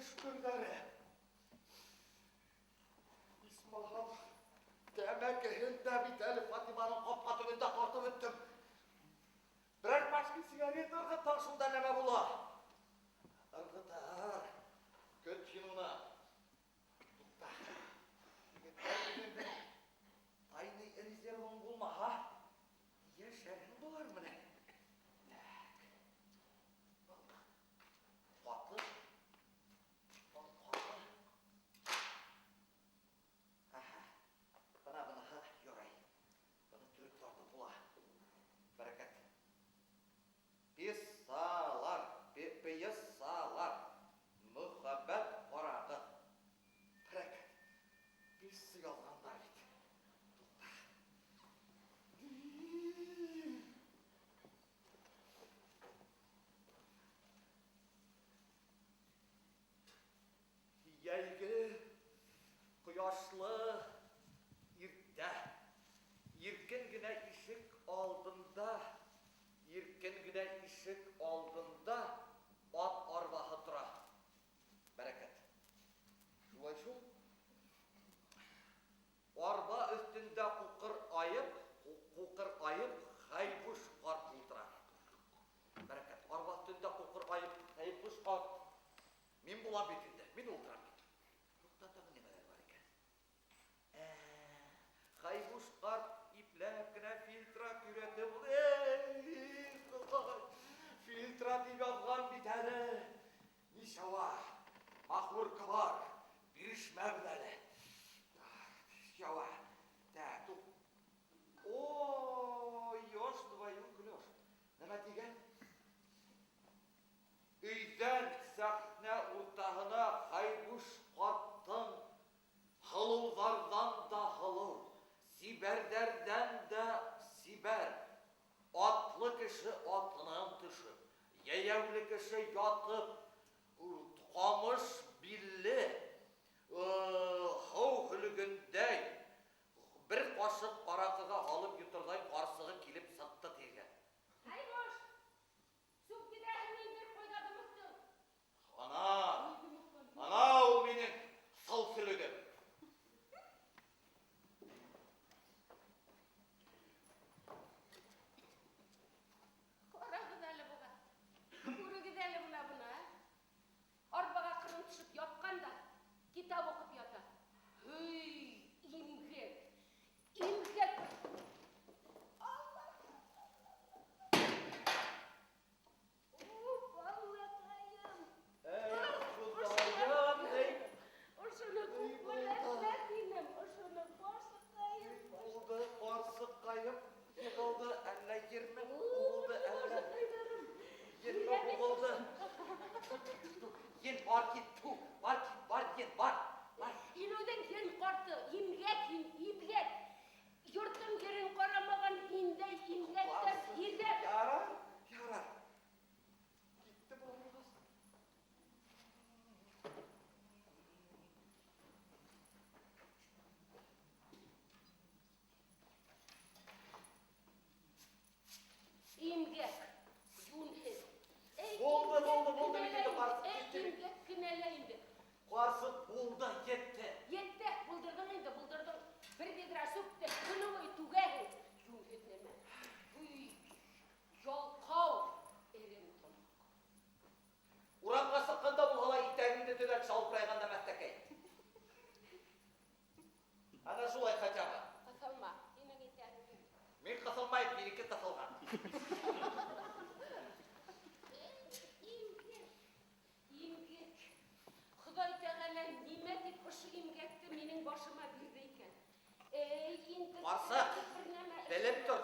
Şükürleri. İsmail, demek ki Hint'te bir deli Fatıma'nın kapatımında kartı bittim. Birer başka sigaret ırgıtar şunda neme bula. Irgıtar. Göt yinuna. Tutta. Gitler aynı erizerun bulma ha. Ya şerhin bular mı ne? Katlı. Bana yorayım. Bana Türk vardı bula. Bereket. Piyasalar. Muhabbet orağı. Bereket. Biz sıyalganlar idi. Yelgi, kuyaşlı, irde, yirkin güne ışık aldığında, at arvahı dura. Bereket. Şulay şu. Arba üstünde kukır ayıp, haybuş kart ultra. Bereket. Arba üstünde kukır ayıp, haybuş kart. Min bulan bitinde, min ultra bitir. Noktada neler var iken? Haybuş kart iplekine filtra küretip, filtra diye yazgan biteri. Nişava, mahmur kıvar, bir iş mevdeli. Nişava, tu. Ooo, yoş duvayın gülüyor. Ne diyen? Üyden sahne urtağına haybuş kattın. Halıllardan da halıl, siberderden de siber. Atlı kişi atının dışı, yeyevli kişi yatıp, tukamış billi, hıvhülügündey, bir kaşık arakıga alıp yuturday karsığı kilip sıktı diye. Hayboş, süp giderini indir koydadı mıktın? Ana o benim sılsülügüm. Kuru giderli buna. Arbağa kırın düşüp yatkanda, kitap okup yata. Hıy, imgek. Allah! Vallahi Kudayım ey. Oşunu kukmaletledim, oşunu borsukayım. Oldu karsık kayıp, yıkıldı elle 20, oldu elle. 20 oldu. Yen var git tu, var yen var. İnöden yen kartı, imgek. Yurtun yerin karamagan imgekler, Yarar. Gitti bu olmaz. İmgek, yunhez. Oldu, bitti karsık gitti. İmgek kıneleyindi. Karsık buldu, gitti. Yetti, buldurdun. Bir dedira süpte, bunu mu tugehi? Yunhez neme. Yolkav, erin tomak. Uranға sıkkanda бұл ғала итәгіңді төдәк шалып райғанда мәттәкей. Ана шулай қачаға. Қасалма, сенің итәгің. Мен қасылмайып, менікі тасылған. İmgek. Xudoy Teala nima deb o'sha imgakni mening boshima berdi ekan. Qarsak, bilib tur.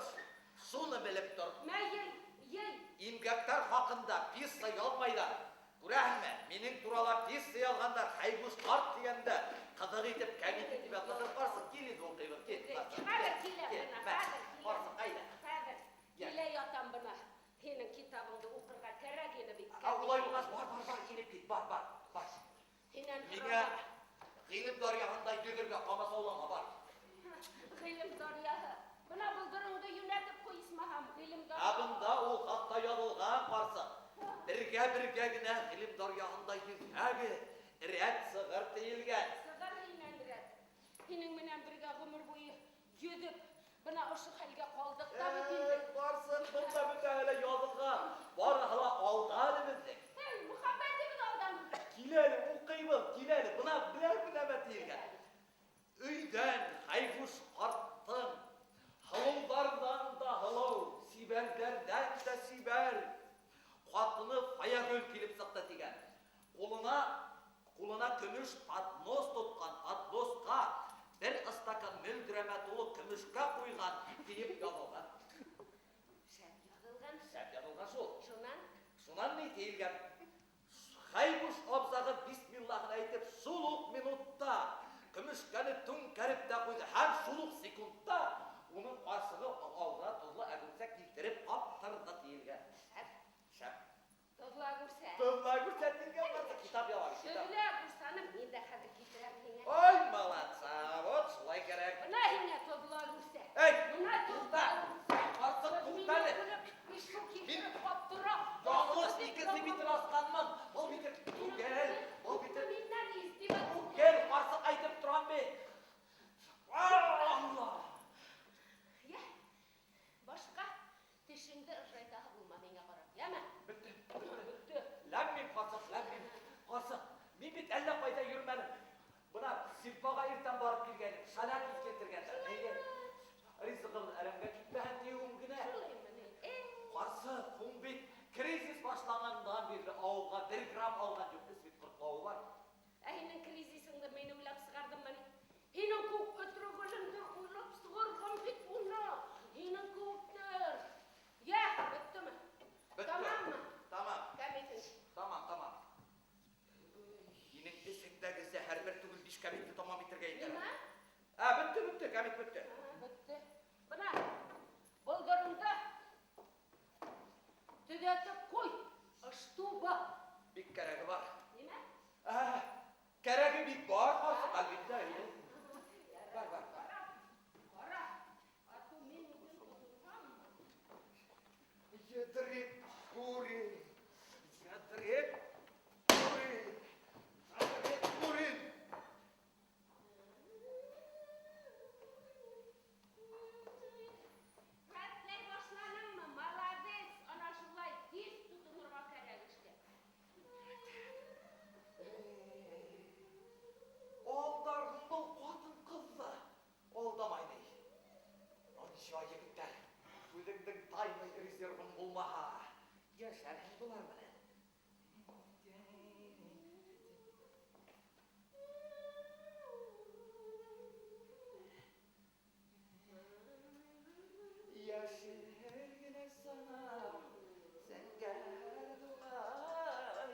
Шуны біліп тұр. Yey. İmgaktar хақында пьеса ялмайдар. Күрәһеңме? Менің туралап пьеса ялғандар хайбус қарт дегенде қызық етіп кәмет етіп атладыр. Барсың, келеді ол қайбір. Барсың, қайда? Келе ятам бұна. Сенің китабыңды оқырға керек ені бит. Олай болғас, бар, еніп кет, бар. Меңе ғилім дарияғандай дөгерге қамаса оланға бар. Ғилім дарияғы. Бұна бұлдырыңды юнәтіп қой исмахам. Ғилім дарияғы. Абында ол қақта ядылған барсың. Бірге гіне ғилім дарияғандай езәгі, рәт сығыр тейілген. Сығыр инен рәт. Һинең менән бергә гомер буе йөҙөп, бына ошо хәлгә калдык та бит инде. Барсын, бында бөтә әле язылған. Барыһы алда әле безнең. Мөхәббәтебез алдамы? Килә әле, укыйбыз, килә әле. Бына беләр тейілген. Өйдән Хайбуш карттың һылыулардан да һылыу, сибәрдәрдән дә сибәр. Хатыны Фаягөл килеп сықты тигән. Кулына көмеш поднос тоткан, подносқа бер ыстакан мөлдірәмә тулы көмешкә куйган диеп язылган. Шәп язылган шул. Шунан ни тиелгән? Хайбуш абзагы бисмиллахын әйтеп, шул ук минутта көмешкәне түңкәреп тә куйды. Һәм шул ук секундта уның каршыгы аура тозлы әгүрсәк килтереп аптырды тиелгән. Шәп. Тозла күрсә. Тозла күрсә тиелгән бар. Китап яла, китап. Тозла күрсәне мин дә хәзер китерәм һиңә. Ой, молодца, вот шулай кирәк. Бына һиңә тозла күрсә. Эй, Бына тозла. Артык туктале. Мин каптыра. Ялгыз икесе битер асканмын. Ул битер түгел. Ул битер Миннән истибат. түгел. Артык әйтеп торам бит. Алла. Я. Башка тешеңдә ыржайдаһы булма миңа карап. Яме? Бетте. Ләммин касык, ләммин касык. Мин бит әллә кайда йөрмәдем. Бына Силпага иртән барып килгәнем. Шалак килтергәннәр. Әйе. Ризыгым әрәмгә китмәһен диюем генә. Карсы, һуң бит кризис башлангандан бирле авылга 1 грамм алган юк, бит кыртлавы бар. Ә һинең кризисыңды мин уйлап сыгардыммы? Һинең күп өтрөгөлеңдә уйлап сыгарган бит уны. Һинең күптер. Я, беттеме? Тамаммы? Тамам. Кәбитең. Тамам. Һинең эсеңдәге зәһәр бер түгел 5 кәбитне тамам итәргә итә. Нимә? Бетте, кәбит бетте. Бетте. Бына болдырыңды төҙәтеп ҡуй. Ыштуба. Бик кәрәге бар. Нимә? Кәрәге бик бар, ҡарсы, әлбиттә. Бар. Ҡара. Ату мин үҙем тотонғанмы? Йәдрек күрин. Рәтләй башланыңмы? Молодец. Ана шулай тиз тотонорға кәрәк эшкә. Алдарғын бұл қатын қызды. Алдамайды. Анша егіттер. Өзіңдің таймай резервін болмаға. Яшәрін бұлар білі. Яшергіне сана, сәңгә дұлай,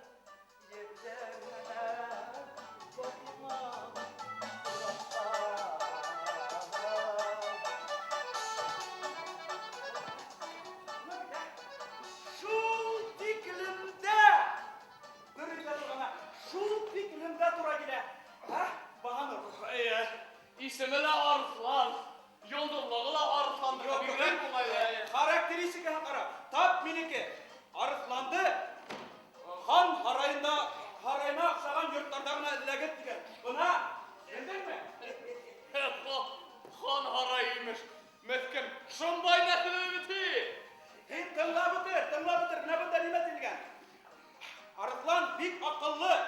ептеріне бақымам, Шул тиклімді тура келе. Бағаныр? İsmi de Arslan. Yoldalığı da Arslan'dır. Karakteristikasına qara. Tap miniki. Arıqlandı. Хан harayına aqşagan yurtlardagına illegit digen. Buna bildingmi? Han harayıymış. Meskim şunday nesili biti. Tыңla bitir. Ne bunda nime dilgen? Arıqlan bik akıllı.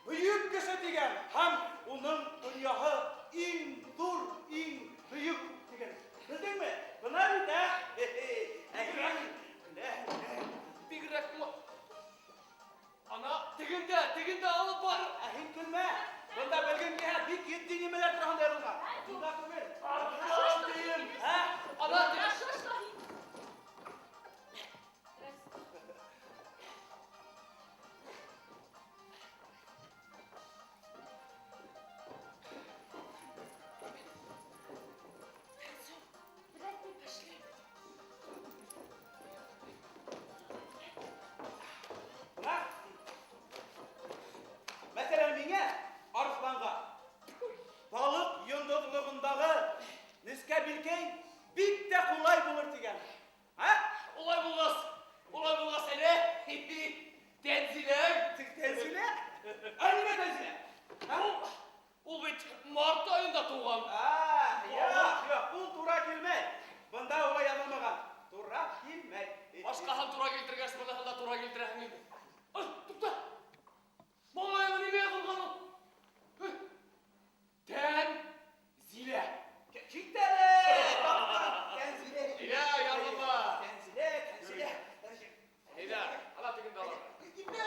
Büyük kişi digen. Hem onun dünyahı in büyük digen. Bildingmi? Buna bir de. Bigrek mi? Ana tiginde alıp var. Ahin külme. Bunda bilgin ki bik yeddi nimeler turağın derulgan. Bunda külme. Arslan diyeyim. Ana Mesela mine Arslan'a balık yıldızlığındağı niske bilkey bik de kolay Başkahan tura keltirgäs, bana da tura keltiräһiң indi. Ay, tupta. Mollaýa nime kılgan ol? Tän zile. Kiktele! Kenzile! Ya, yarlama. Kenzile! Heydar, ala tegin dalar. Kenzile!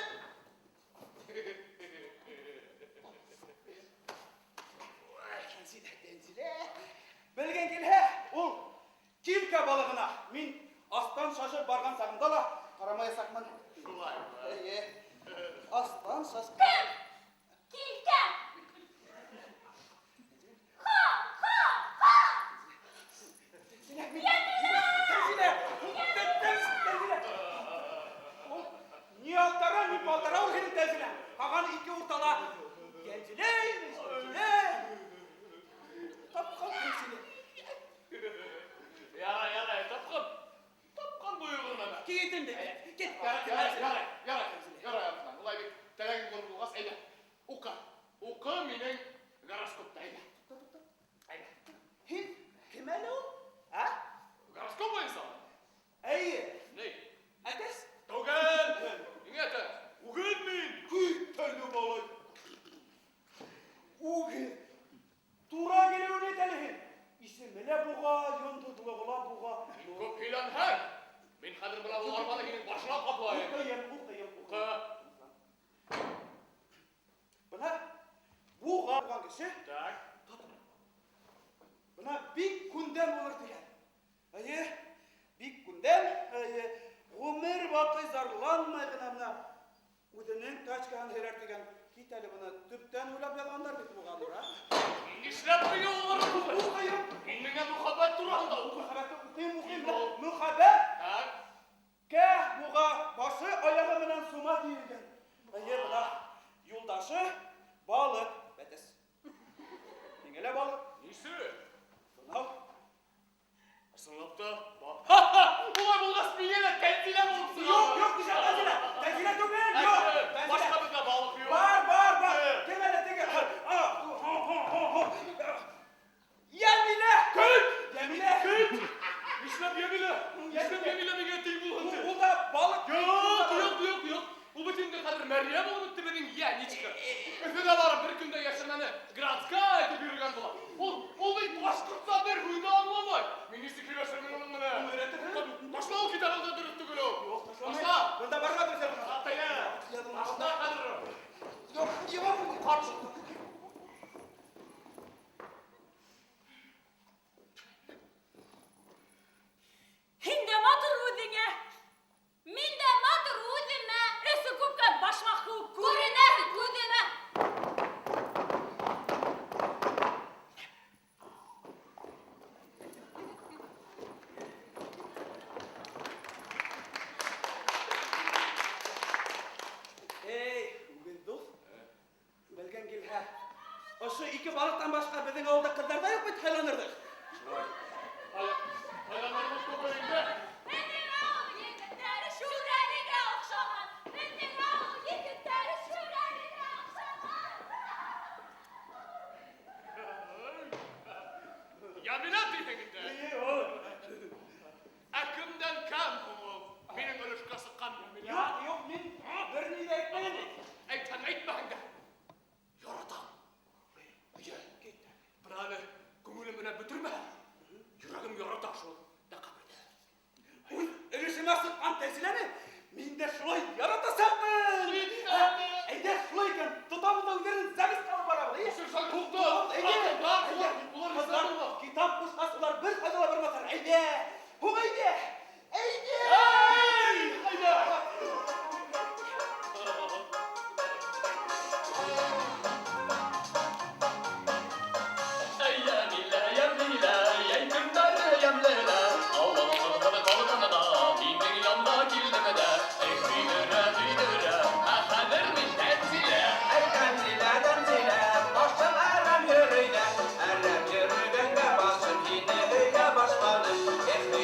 Belgen kelhe, ул Килка балығына. Мин астан шашып барған сағымда ла қарамай сақман. Шулай. Астан шашып. Килка! Не алтара, не палтара ул хелin тәзіле. Қаған ике ортала. Кензіле, тапқан кензіле. Yara, tapkan buyurduğuna ben. Кетін де, кет. Yara. Bulay bir telegin konup bulğaz, eyde. Uka minin garaskopta, eyde. Хин, кем әлі ул? А? Garaskop oyun sana. Әйе, Ney? әтес? Togel! Niye te? Ugel min! Күй, тәлі балай. Уғы, тура келеуіне тәліхін. İsimile buğa, yondurduğuna buğa. Köpülen her! Min hadir bula bu arabadakinin başına kaplayın. Ukayım. Uka. Buna buğa bulan kişi, Tak. buna bir gündem olur diyen. Bir gündem, ömür bakı zarlanmayın buna. Udının taçkan herer diyen kitali buna tüpten ulap yalanlar bitti buğa bura. İşlep bir yolları bu. Ukayım. İnnine muhabbet durağında. Muhabbet. Tak. Keh buğa başı ayağı bilen suma diyilgen. Buna yoldaşı balık betes. Nengele balık? Nisi? Buna Sınıfta bak. Ha! Ulan bulgaz bir yere tenzile bulursun. yok dışarı tenzile. Tenzile çok değil. Yok. Başka bir de balık yok. Var. Temele teke. Yemile. Yemile. İşlep yemile mi getireyim bu hıntı? Bu da balık. Yok. Bu bütün de kadar Meryem olup da benim yeğeni çıkar. Öte de varım bir günde yaşananı Gradska eti yürüyen bulan. Ol bir başkırtsa bir huyda anlamay. Ministri kiloşlarının onun ne? Başla o kitabı da dürüttü gülü. Başla. Bunda var mı sen? Hatta ya. Başla kadar. Yok. Kaç. Hinde matur udine. Minde matur udine. Esi kupkan başmakı kurine udine. Bugün dost. Belgen gel ha. Oşu iki balıktan başka bizim avulda kızlar da yok mu haylanırdık? Hayranlarımız koparıydı. Benim ağ yigitleri şureliğe okşaman. Benim ağ yigitleri şureliğe okşaman. Yamina diyenginde. İyi o. Akımdan kan bu. Benim ölüşka sıkan yamina. Yok min. Birini de etmeyin. Eyten eytmehinde. Yaratan. Ece. Bırağını gümülümüne bitirme. Yüreğim yarata şu. Da kabirde. Ölüşüme sıkan tezile mi? Min de şulay yaratasam mı? Eyde şulayken tutamı da üzerin zemis kalı bana. Sen tuttu. Kızlar kitap kuşkasılar bir kazıla bir masar. Eyde. Hum eyde. Eyde. Erem yürüdün de basın yine öyle başladım. Ehli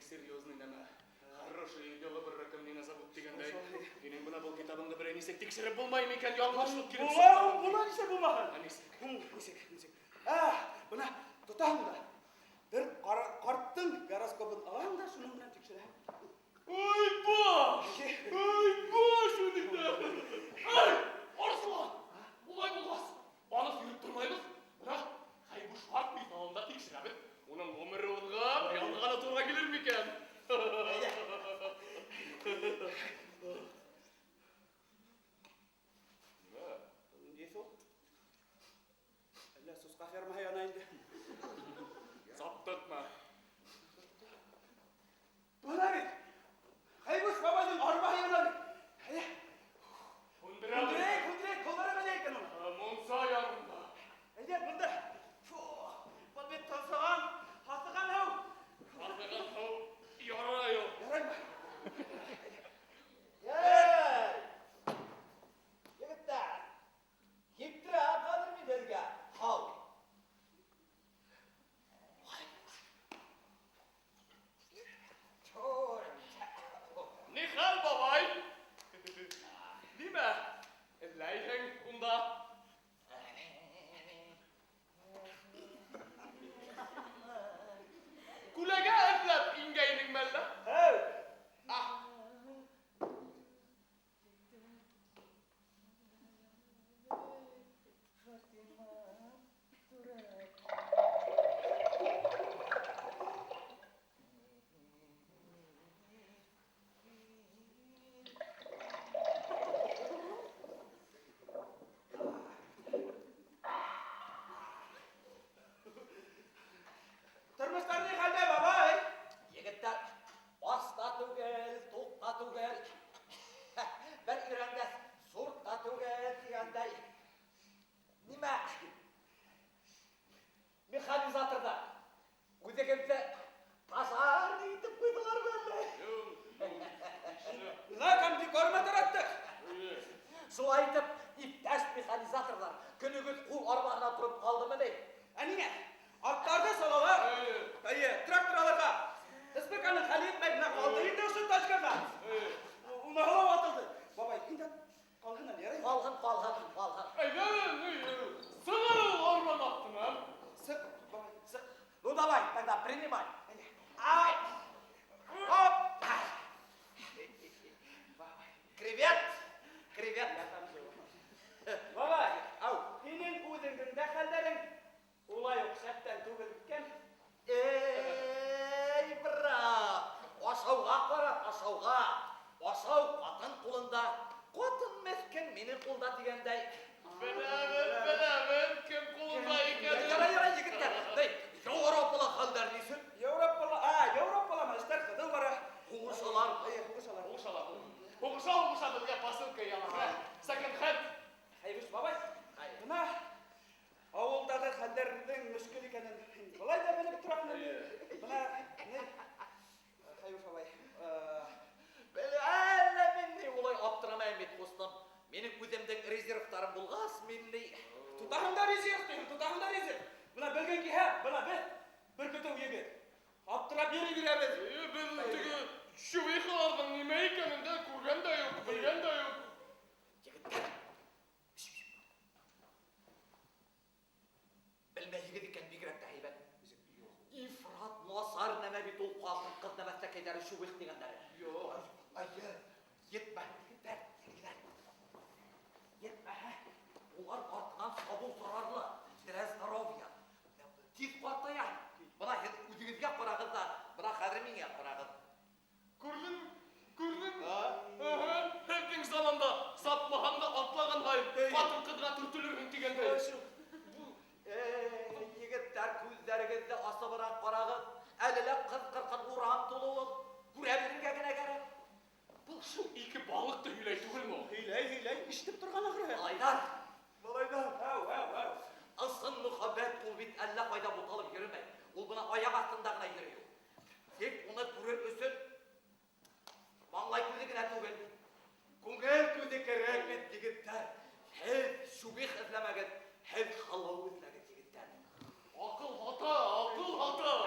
бик серьезный нәмә. Хорошее дело бір раком нені забуд дегендей. Енең бuna бұл китабыңды бір әнисек текшеріп болмай ма екен, ялғашлық келіп соқты. Була нисек булмаһын? Әнисек. Нисек. Бuna тотаһың да. Бер карттың гороскопын алаң да шуның белән тикшерәһең. Ой, ба, шуныңда. Ай, Арслан! Олай болмас. Аны сүйреп тұрмаймыз. Бірақ, қай бұл шарт бит алында текшерәбіз. Оның өмірі онға бір ялғаны туға келер ме екен? Несі ол? Әллә сусқа фермаһы яна инде. Саптыртма. Бuna бит. Хайбуш бабаның арбаһы яна бит. Күндірә Күндірек, қолдары қандай екен ол? Монса ярында. Бұнда. Бұл бет тансаған, хасыған ау. Асыған хау ярайы. Ярай ма? Егіттер, кептірі қадыр медерге, хау. Не хал, бабай? Ниме? Ләйһең унда. Күләгә әпләп ингәйнең мәллә? Әу. Тормыштар не хәлдә, бабай? Егіттер, баста түгел, тоқта түгел. Бір үйрәндәс, сұртта түгел дегендей. Ниме? Механизаторда. Өзегімді пазар етіп қойдылар бәлі. Мына комбикорма тараттық. Сол айтып, иптәш механизаторлар күнігіз қу арбағына тұрып қалды міне. Әнеңе, аттарды салалар. Тракторларға. СПК-ның хәл етмей, мына қалды инде осы тачкаға. Унағылау атылды. Бабай, инде қалғынан ярай. Қалғын. Сығыр арман аттың, Сық, бабай, сық. Ну давай, тогда принимай. Ай! Оп! Кревет. Бабай, ау, сенің өзіңдің де хәлдерің олай ұқсаттан түгел біткен. Ей, брат, ашауға қарап, ашауға. Ашау қатын қолында, қатын мескен менің қолда дегендей. Біләмін, кім қолында екенін. Ярай, егіттер. Европалы халдар дейсің? Европала ма, істер қыдыл бара. Қуғышалар. Қоғыша бізге посылка яна. Секонд-хенд. Хайбуш, бабай, мына ауылдағы хәлдердің мүшкіл екенін былай да біліп тұрамын. Мына, не? Хайбуш, бабай, Әлі мен не олай аптырамайын бет қостым. Менің өзімдің резервтарым болғас, мен не... тұтағында резерв деймін, тұтағында резерв. Мына білген ке, мына бір күту егер. Аптырап ері береміз. Біз түгі шүвейхалардың неме екенінде көрген де yok, білген де yok. Егіттер. Білмейгід екен бигірек тәйбен. Ифрат насар нәмә бит ол қатын қыз нәмәсті кедері шубих дегендері. Айы, етмә, егіттер, етмә. Олар артынан сабыл тұрарлы. Для здоровья. Тиз қуаттаян. Бұна өзіңізге қарағыздар. Бұна қадір менге қарағыз. Көрдің? Хәлдің заманда сапмағанда атлаған ғайып, қатын қыдыға түртілірін дегенде. Егіттер көздеріңізді асыбырақ қарағыз. Әлілік қыз-қырқын ұран тұлуын. Көре білінге гіне керек. Бұл шыл екі балықты үйлей түгіл мо? Хейлей, іштіп тұрған ақыры. Малайдар. Асын мұхаббет бұл бит әлі қайда бұталып жүрмей. Ол бұна аяқ астында ғына жүріу. Тек оны көрер өсін. Маңлай көзі гіне түгел. Көңіл көзі керек мен егіттер. Хәл шубих ізлемеген, хәл халау ізлеген егіттер. Ақыл хата.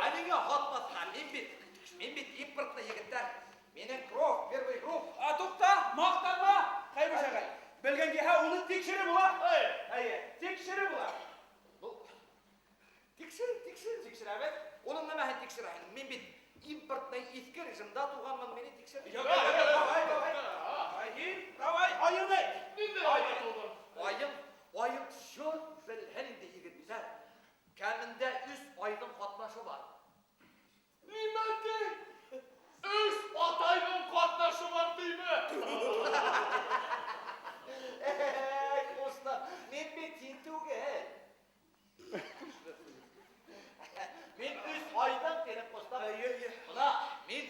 Әніңе хатмасына, мен бит оны текшеріп була. Текшеріп була. Текшір әбет. Оның нәмәхін текшір әйін. Мен бет импортный ескі режимда туғанмын, мені текшір. Давай, айылдай. Айыл шört білгенінде егітсәр. Кәмінде 3 айдың қатнашы бар. Nimet'te 3 atayın katnaşı var değil mi? Dostlar, men bit tintuge. Men 3 aydan terip dostlar. Buna men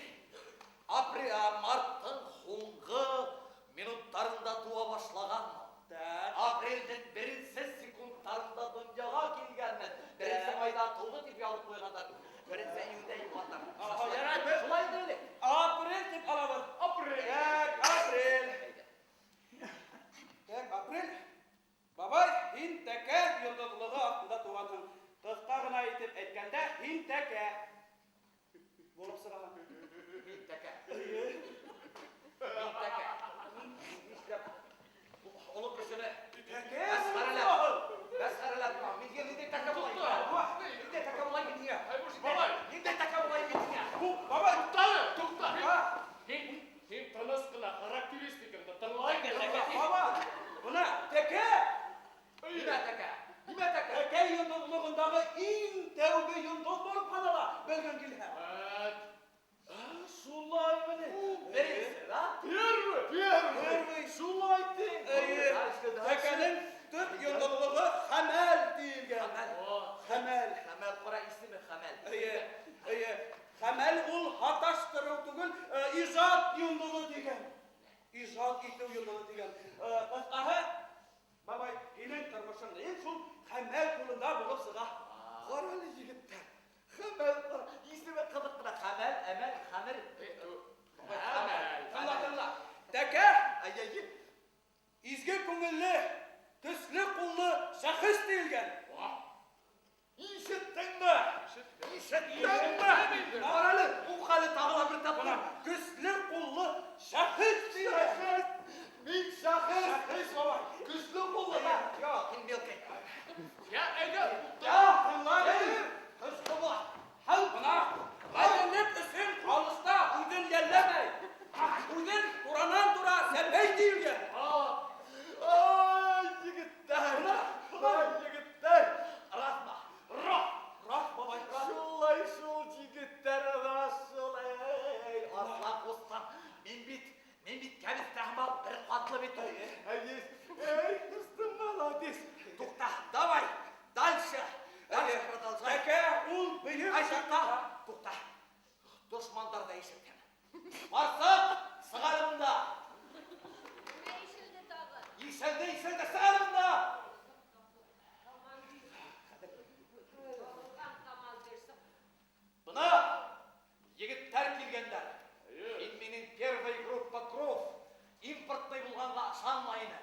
marttың соңғы минуттарында туа башлағанмын. Апрельдің 1 секундтарында дөньяға келгенмін. 1 айда туды деп алып қойғандар. 1 июньда yuvarlar. Şulay değil. Aprel деп алабыз. Aprel. Бабай, һин тәкә йондызлыгы астында тугансың. Кыска гына итеп әйткәндә, һин тәкә. Булып сыгам. Мин тәкә. Нишләп? Олы кешене Мәсхәрәләп. Мин нинди тәкә булай? Нинди тәкә булай мин? Бабай. Нинди тәкә булай мин? Бабай, Tukta. Him tanız kıla karakteristikinde tanılay баба, буна тәкә. Нимә тәкә? Тәкә йондызлыгындагы иң тәүге йондыз булып канала. Белгән килһә. Şulay mı? Neresi lan? Первый. Şulay değil. Тәкәнең төп йондызлыгы Хәмәл диелгән. Хәмәл. Хәмәл кара исеме Хәмәл. Хәмәл ул хаташтыру түгел, иҗат йондызы дигән. Иҗат итү йондызы дигән. Кыскаһы, бабай, һинең тормышың ин шул Хәмәл кулында булып сыга. Каралы егеттер. Хәмәл кара. Исеме кызык кына. Хәмәл, әмәл, хәмер. Тыңла. Тәкә, изге күңелле, төсле куллы шәхес диелгән. Ишеттеңме? Каралы, укалы тагыла бер тапкыр. Көсле куллы шәхес диелгән. Мин шәхес бабай. Күзле булды да. Һин белкәй. Ya Ege. Тыңла. Күзле була. Бuna гаҗәнлек өсөн алыста үден йәлләмәй. Үден туранан-тура сәбәй диелгән. Ай, егеттер. Рахма. Рах бабай. Шулай шул егеттер шулай. Аслан костан. Мен бит кәбис тәхмал бер катлы бит. Эй, кыстым молодец. Тукта, давай. Дальше. Продолжай. Тәкә ул бөек Айшатта. Тукта. Дошмандар да ишеткән. Барсак, сыгарымда. Ишелде сыгарымда. Бына егеттер килгәндәр. Мин минем первый группа кров импортный булганга ышанмайны.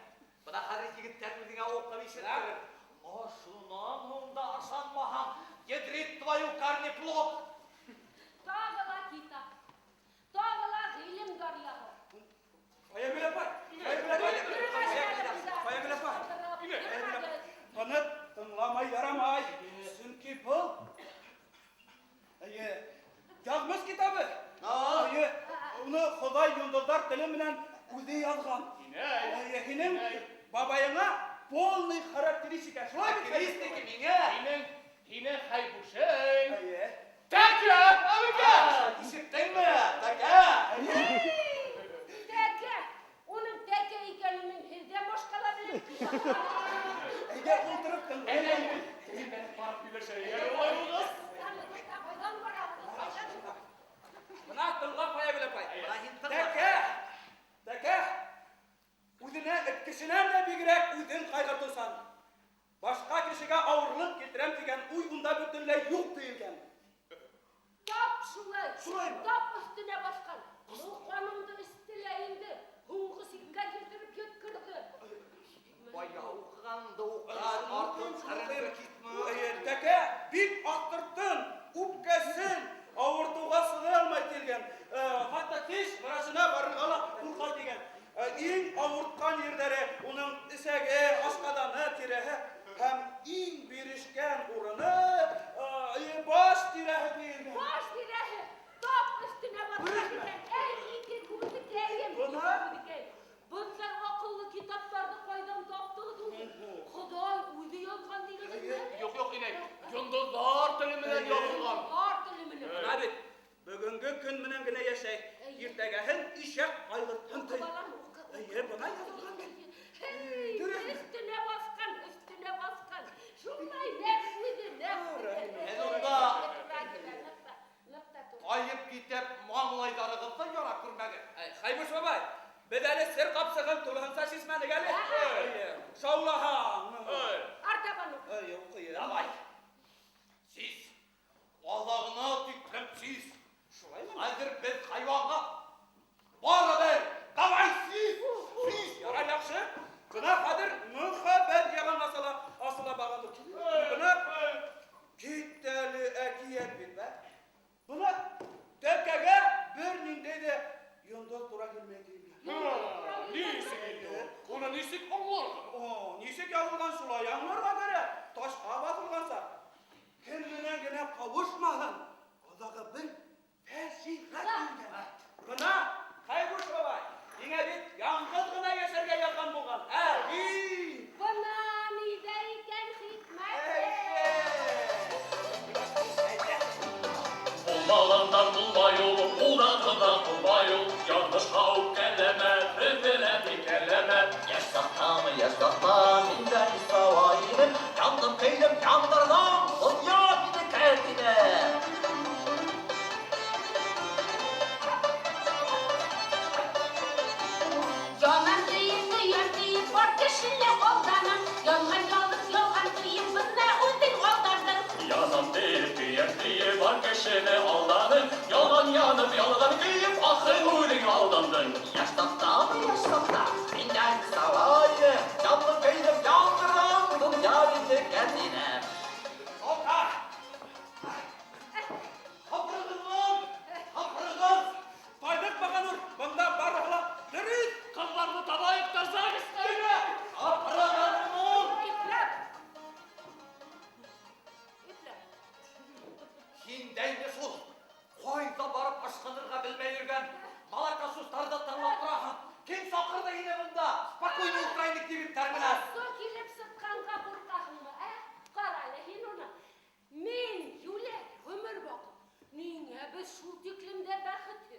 Бына хәзер егеттер үзеңә оклап ишеттер. Ашунан монда ышанмаһаң, ядрит твою корнеплод. Тагыла китап. Тагыла гыйлем дарлыгы. Аны тыңламай ярамай. Чөнки бу язмыш китабы. Уны Ходай йондызлар теле белән үзе язган. Һинең бабайыңа полный характеристика. Шулай бит? Характеристика миңа. Hine haybuşey. Тәкә! Әбекә! Ишеттеңме? Тәкә! Тәкә. Оның тәкә икәнен мин һездән башкала беләм. Әйдә ултырып тыңла. Hine barıp bilerşey. Olay olmaz. Бына тыңла кая беләп кай. Ибраһим Тәкә. Үзенә кешенән дә бигрәк үзен кайгыртусан. Башка кешегә авырлык китерәм дигән уй унда бөтенләй юк диелгән. Тап шулай. Шулаймы? Тап өстенә баскан. Бу канымды истелә инде. Һуңгы сиккә китереп йөткерде. Бая укыганды укыган, артын кырып китме. Тәкә бик актыртын, үпкәсен авыртуга сыгы алмай килгән. Хатта кеш врачына барырга ла курка дигән. Иң авырткан ерләре уның исәге ертегәһен ишәк айлыктан тый. Балам оқы. Бына язылган бит. Üstüne baskan, üstüne baskan. Şunday ne buydu, ne buydu. Ben onda- Ayıp gitip mаңлайдарығызды яра күрмәгін. Хайбуш бабай, біз әлі сыр қапсыған тұлғанса шешмәдік әлі. Шаулахан. Артабану. Давай. Siz. Allah'ına tükrüm siz. Hazır biz hayvanға. Бары бер. Давай siz. Siz. Яра яқшы. Бұна қадыр мұхаббет яған асыла бағалып. Бұна кеттәлі әкиет бит бә. Бұна тәкәгә бір ниндейді йондол тура келмейді. Neyse geliyor. Ona neyse anlar. Нисек язылған шулай аңларға göre ташқа батылғанса кем менен генә кавышмаган алдағы бір фәсихат килгән. Бына Хайбуш бабай, еңә бит яңгыз гына яшәргә якын булган. Bana nideyken hikmet. Bulmalandan bulma yolu, buldanından bulma yol. Yanlış kavuk kelleme, rüfele dikeleme. Yaşsaktan, inden İsravail'im. Yandım kıydım, yandırdım, dünya gibi kendine. Yanan deyim de yer deyim var kişiyle oldanın. Yanan yalık yalan deyim bunda uydun oldanın. Yanım deyip diye var köşene aldanın. Yalan yanıp yalgan kıyıp ahı uydun aldandın. Yaşsaktan, inden İsravail'im. Yandım kıydım, yandırdım, dünya gibi kendine. Kalkar. Kapırığız lan. Kapırığız. Тайдык Баганур, бында барыгыла дөрес. Kızlarını tabayıp da zar isteyle. Kapırığız lan. İplep. İplep. Хиндәйді шул. Қойда барып ашқанырға білмей жүрген. Малакасустарды тыңлап тұрағын. Кем сақырды ені бұнда? Спокойно отырайындық деп тәрмінәз. Su kilip sıtkanға bұрқағын mı, Қаралы хин оны. Мен юлек өмір бақып. Неңе біз шул тіклімде бәқітті.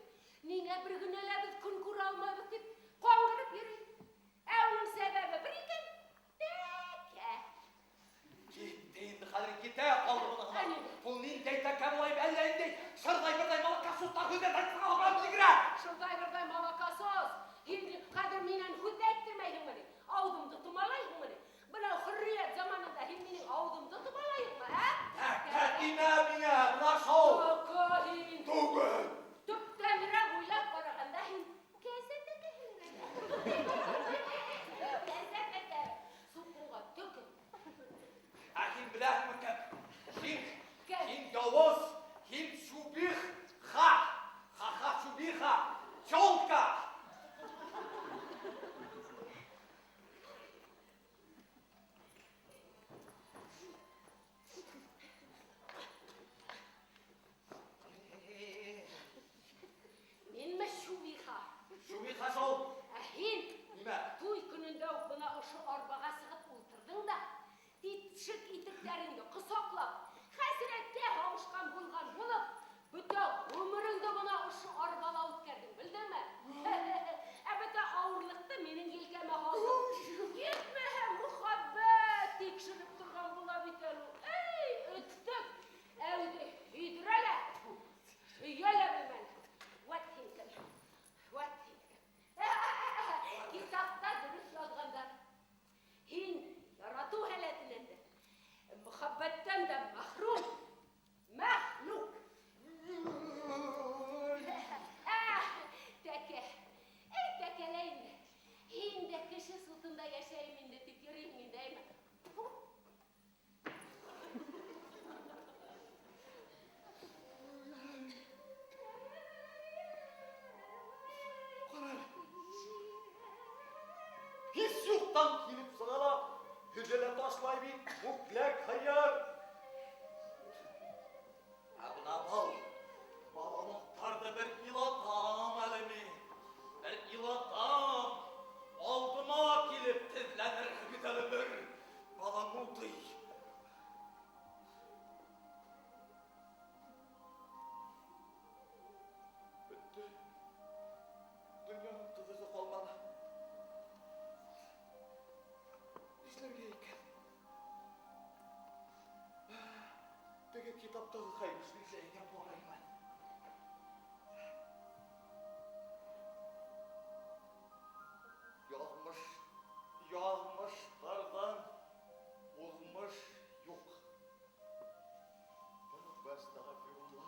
Неңе бір күнелі біз күн көре алмайбыз деп қоңғырып жүрейік. Оның себебі бір екен. Тәке. Енді қазір кете қалды бұны. Бұл нендей тәкә болайып әлләйіндей. Шырдай бірдай малакасустар көзден айтсыға алмай білгірі. Шырдай бірдай малакасыз. Енді қадір менен хүдді әйттірмейдің мені. Аудымды тұмалайың мені. Бұнау хүрриет заманында менің аудымды тұмалайың ма, Тәкә име міне бұна шоу. Тәкәйін. Түгін. Түптәнірек ойлап қарағанда кәсетігі кәсетігі суқуға түкін. Әкин біләһің мүкәп. Хин явыз. Хин шубих. Ха шубиха. Чолка. Мен ме шубиха. Шубиха шоу. Әхин, Ниме? туй күнінде бұна ұшы арбаға сығып отырдың да, титшік итіктеріңді құсоқлап, хәсіретке қауышқан болған болып, бүті өміріңді бұна ұшы арбала өткердің, білдің ме? Әбіті ауырлықты менің елкеме қалдым. Кетмеhe мұхаббет текшіріп тұрған бола бітелу. Ей, үттік, әуді үйдірәлі. Үйелі білмен. What thinking? What thinking? Kitapta dürüst yazganlar. Hin yaratу heletinde. Muhabbetten de mahrum. Mahluk. Tekeleyin. Hin de kişi sütunda yaşayayım indi tüküreyim indeyim. Hiç yoktan kilip sığala. Hüdele taşlay bir mutlak hayır. Abına bal. Balamıktarda bir ilatam elimi. Bir ilatam. Aldıma kilip tezlenir güdelimir. Balamıktı. Bitti. теге китаптағы қайғышын жайына болайman. Yağmışlardan uzmuş yok. Tövbe estağfirullah.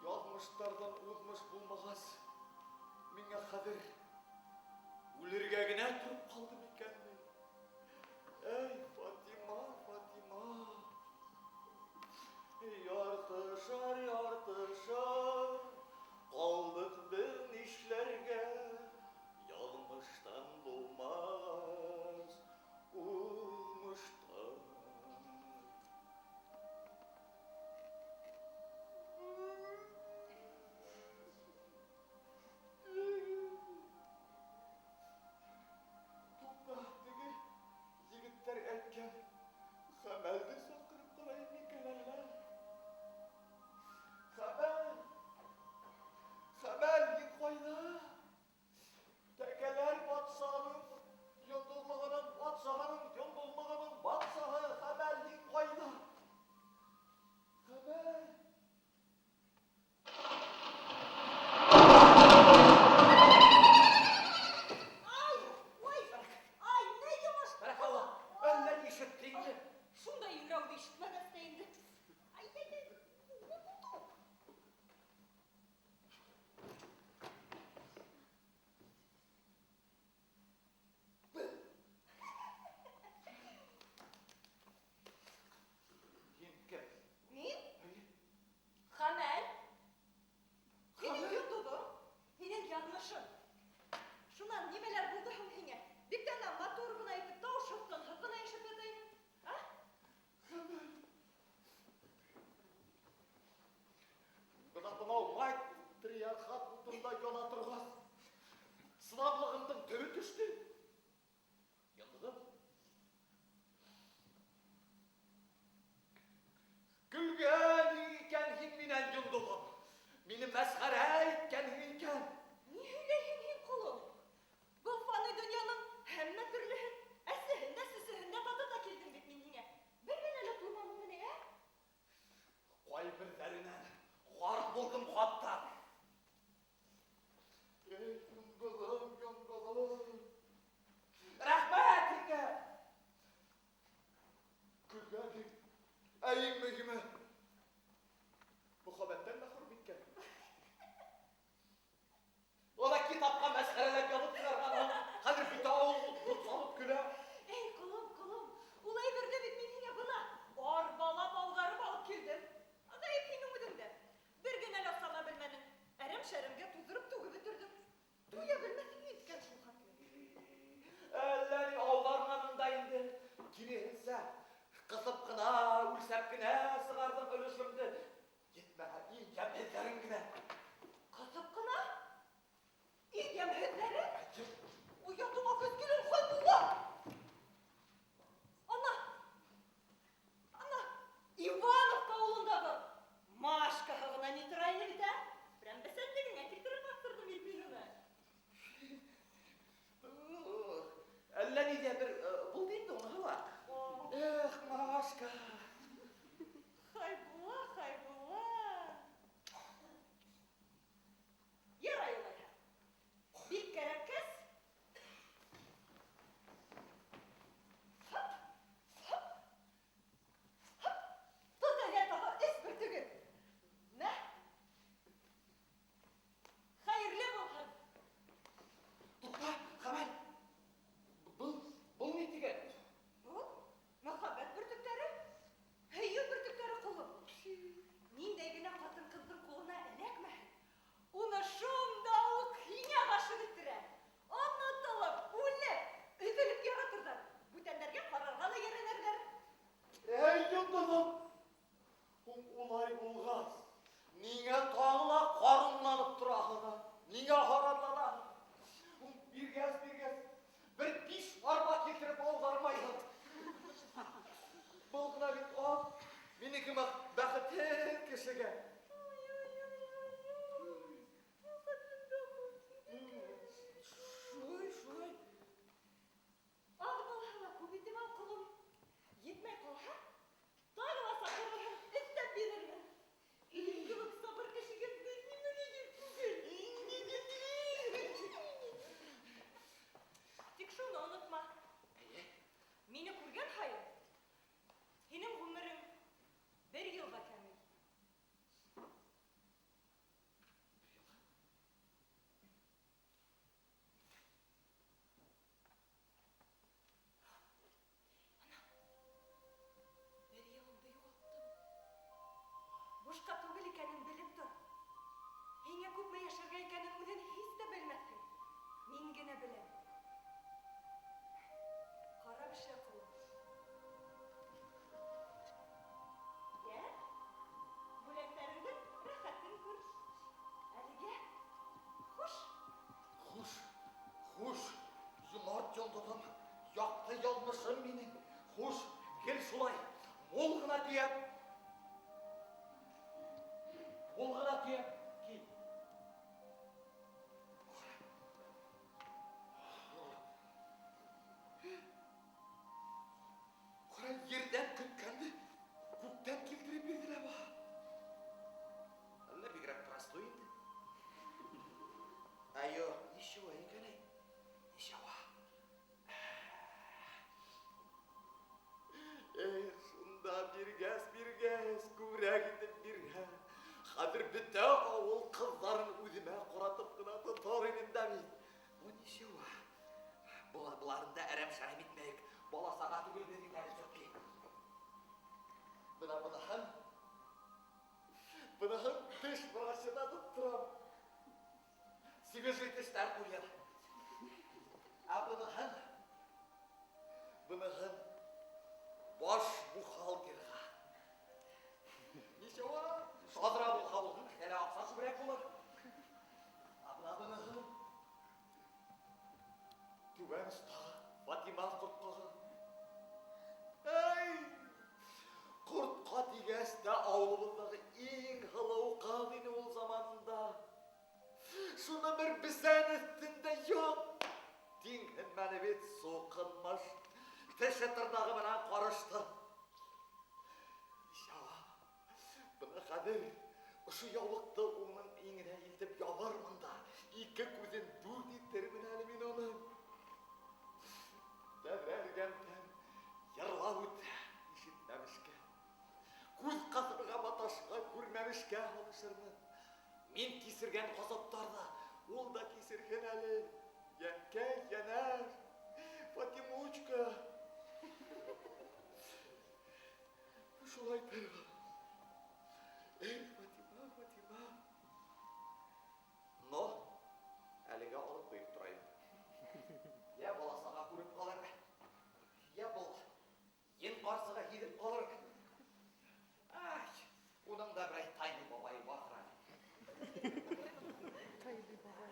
Yağmışlardan uzmuş bulmağaz. Mine kadir. Үлірге генә тұрып қалды мекенме? Ey Fatima, Fatima. Яртышар, яртышар. Қалдық бір нишләргә. Yağmıştan bulmaz, ulmuştan. Tupraktaki yigitler etken, Xamel'de sakırıp kalayım mikelerler. Xamel yık koyla. Tekeler batsağının, yıldırlığının batsağının, yıldırlığının batsağı haberlik koydu. Haber. Ay, oy, ay ne yavaş. Barakallah, önden işittin mi? Şunda yüreğimde işitmeden deyindi. Ay, ne oldu? Yenge. Min? Xamel. Senin yurdudu. Senin yanlışın. Şundan nimeler buldu hem hine. Bir tane motor buna yetip de o şıkkın hıkkına yaşıp edeyim. Ha? Бұнау майт триархат бұтында йона тұрғас. Сынамлығымдың түбі түсті. Yıldızım. Gülgen iken himminen yıldızım. Beni mesxere etken iken. Niye hin kulun? Bu fani dünyanın hemme türlühün, esihinde süsühünde tadı da kildim bitmin hine. Bir öyle durmamın ne? Koy bir derinen. Var buldum hatta. Ey yıldızım, yıldızım. Rahmetine. Gülgenim. Ey mühime. Bu haberden mahrum bitken. Ola kitapta meseleler yapıp çıkarmadan. Hadi bir daha oğul salıp güle. Ey kulum, ulay bir de bitmin hine buna. Or bala balgarı balıp kildim. Adayıp hin umudumda. Bir gün el asala bilmenin. Erem şerimge tuzdurup tuğu bitirdim. Duya bilmesin mi itken şu haklı? Elleri avlarmanında indi. Gireyse kısıp kına, ulsep kına sığardım ölüşümdü. Gitme, iyicem ezlerin güne. Kasıp kına? İyiyem hüdleri? Uyadım o kızgülün koy bulla. Ana, Ivanov kavulundadır. Maaş kahığına nitrayını bir de. Ben be sen dedin, etiktirip baktırdım ilmini. Elleri de bir bul değil de onu hava. Maşka. Мин генә беләм. Карап эшлә кул. Я? Бүләкләреңнең рәхәтен күр. Әлегә хуш. Хуш, йомарт йолдызым, якты ялмышым минең. Хуш, кел шулай, мул гына тияп. Мул гына тияп, кил. Кара ердән көткәнде, күктән килтереп бирделәр ба. Әллә бигрәк простой инде. Айо, ничего, икәнәй. Ничего. Шунда биргәс, күбрәк итеп биргән. Хәзер бөтә авыл кызларын үземә каратып кына тотар идем дә мин. Ну ничего. Буларында әрәм-шәрәм итмәйек. Бала сага түгел бер итәр сөтки. Бұнағын теш брашына тұттырам. Свежий тештер куяр. А бұнағын баш бухгалтерға. Ничего, шадыра бухгалтерға әлі ақса күбірек болар. А бұнағын түбән ұстаға, Фатима құртқаға. Эй! Құртқа тигәсті ауылындағы ең ғылау қағыны ол заманында. Шуны бір бізән үстінде yok. Теңін мәні бет соқынмаш. Тәші тырнағы мінен қарышты. Шава, бұны қадыр, ұшы яулықты оның еңіне елдіп ябармында. Икі көзін дүрд еттермін әлі мен оның. Дәврәлгәнден ярлау өтті, ешітмәмішке. Күз қасымға баташыға көрмәмішке алышырмын. Мен кесірген қосаптарда, ол да кесірген әлі. Янкәй, янәр, Фатимучка. Шулай пәрға. Эй, Фатима. Но, әліге алып қойып тұрайын. Я баласаға көріп қалар. Я бол, ен қарсыға едіп қалар. Ай, оның да бір тайды бабай бақыра. Тайды бабай.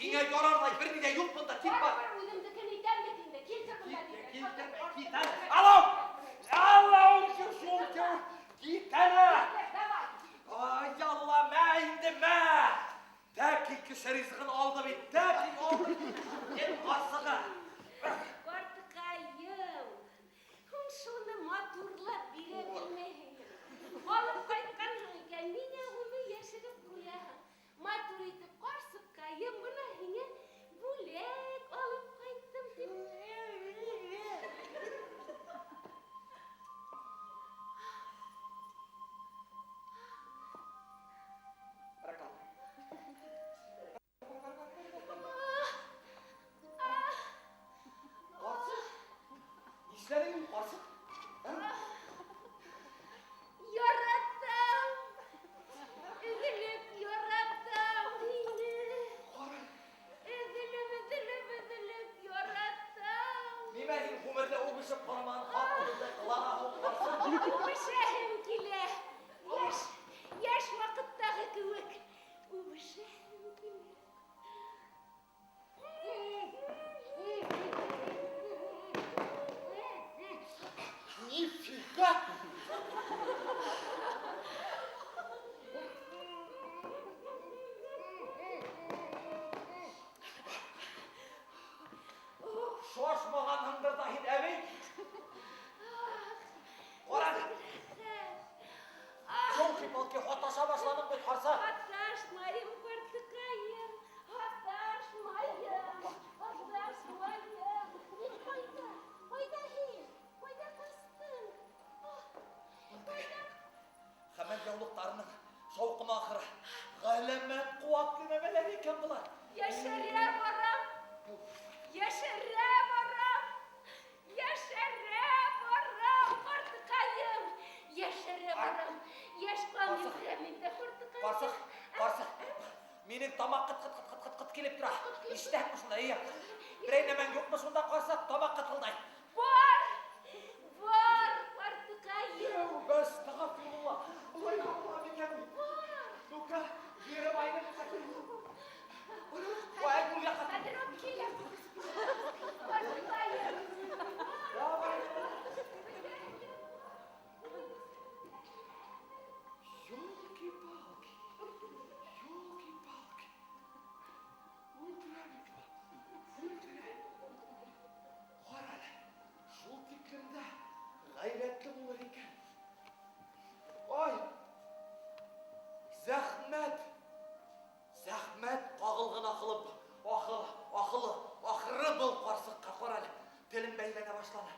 Сиңа ярарлай бер ни дә юк бында, кит бар. Үземдекен итәм бит инде, килтер монда. Кит әле. Аллау, шул. Кит әле. Ай, Алла, мә инде мә. Тәки кеше ризыгын алды бит, тәки алды. Ен карсыга. Картыкайым. Шуны матурлап бирә белмәйһең. Алып кайткан икән, мине уны яшереп куя. Матур итеп карсыкайым, бына һиңа бүләк алып кайттым дип. Балки хоташа башладың бит қарса. Аташмайым, Бартықайым. Аташмайым. Аташмайым. Қойда хин? Қойда қыстың? Қойда? Хамел яулықтарының шауқым ақыры. Ғалемет қуатты немелер екен бұлар. Яшәрә барам. Яшәрә барам. Яшәрә барам, Бартықайым. Яшәрә барам. Яшқан Ибраһимді Бартықайым. Барсық. Менің тамақ қыт келіп тұра. Іштәк мұшында, ия. Бірей немен жоқ мұшында қарса тамақ қытылдай. Бар, Бартықайым. Бәс, тағафилулла. Бұлай Аллах екен. Ну-ка, жерім айны мұсақын. Ой, бұл яққа. Қадырып келем. Бартықайым. Ёлки-палки. Қарады, жол теккенде ғайретті болар екен. Ой, зәхмет қағылған ақыры бұл қарсыққа қарады. Тілін бәйлене башлады.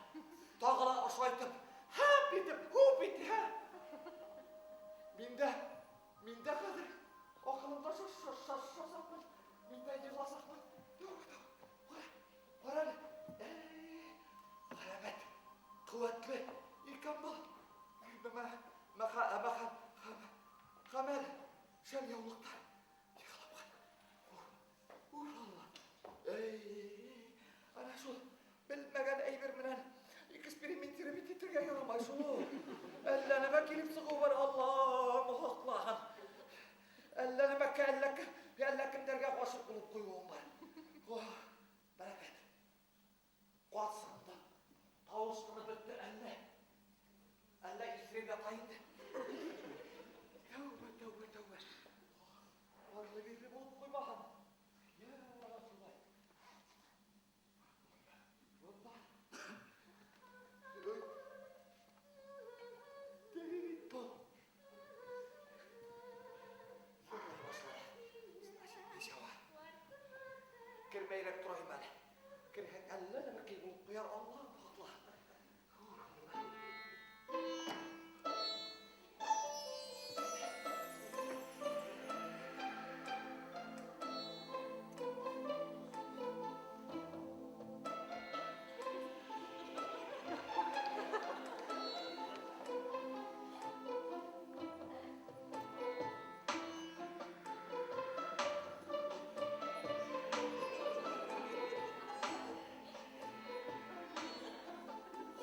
Тағыла ұшайтып, хап етіп, хуп етті, ха. Менде қазір ақылымда шашақпын. Менде ерласақпын. Қарады. Қарабет, қуатлы, екен бұл. Қамел, шәл яулықтар. Ана шул білмәгән әйбер менән эксперименттер итәргә ярамай шул. Әллә нәмә килеп сыгу бар, Аллаһ мохлахын. Әллә нәмә әллә кемдәргә гашык булып куюым бар. Бәрәкәт. Куатсында. Тавышкыны бетте әллә исрегә тайынды. Тәүбә. Барлы бирле булып куймаган. Kirmeyerek durayım ben. Kirhen elle demek ki bunu koyar Allah'ım Allah.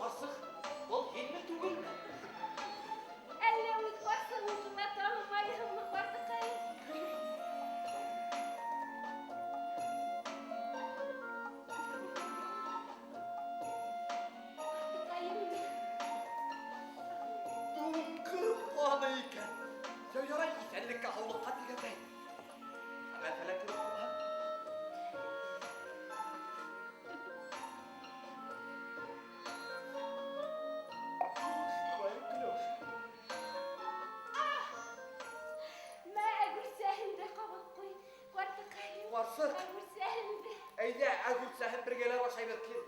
Basık, bol yenme tügül mü? Әллә үз басың ұзына танымайым, Бартықайым. Бартықайым. Дөңкі қуаны екен. Яра исәнлікке аулыққа дегендей. Әмәл фәләк көріп қалған. Мә әгүрсәһімді қабыл қой, Бартықайым. Барсық. Әгүрсәһімді. Әйдә, әгүрсәһен бергелер ашайбет кел.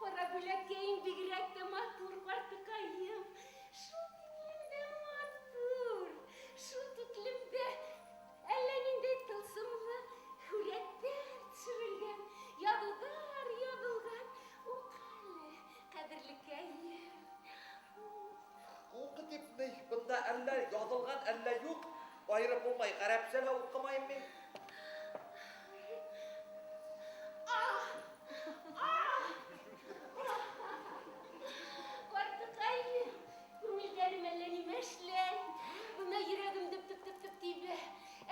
Қора бүләкәйін бигерәк тә матур, Бартықайым. Шул тиклемдә матур, шул тиклемдә әллә ниндәй тылсымлы һүрәттәр төшерелгән, яҙыуҙар яҙылған. Уҡалы, ҡәҙерлекәйем. Оқы деп ней, бында әллә язылған, әллә юк. Айырып болмай, ғәрәпсә лә оқымайым мен. Бартықайым, күңелдәрем әллә нимә эшләй. Бына йөрәгем дөп тибә.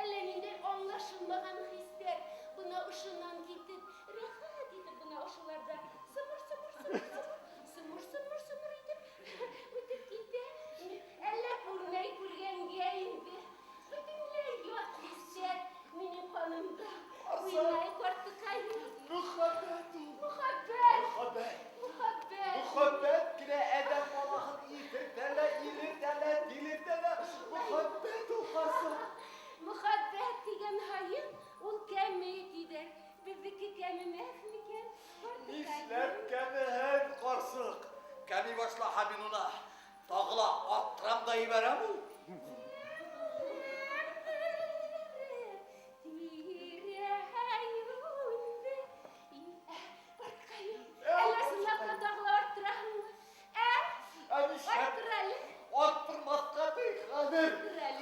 Әллә ниндәй аңлашылмаган хистәр. Бына ошонан китеп, рәхәт итеп бына ошоларда сымыр итеп үтеп китә. Әллә күрмәй күргәнгә инде. Бөтөнләй ят хистәр. Мин Vallahi verem o. Arttırmazsa değil, Kadir.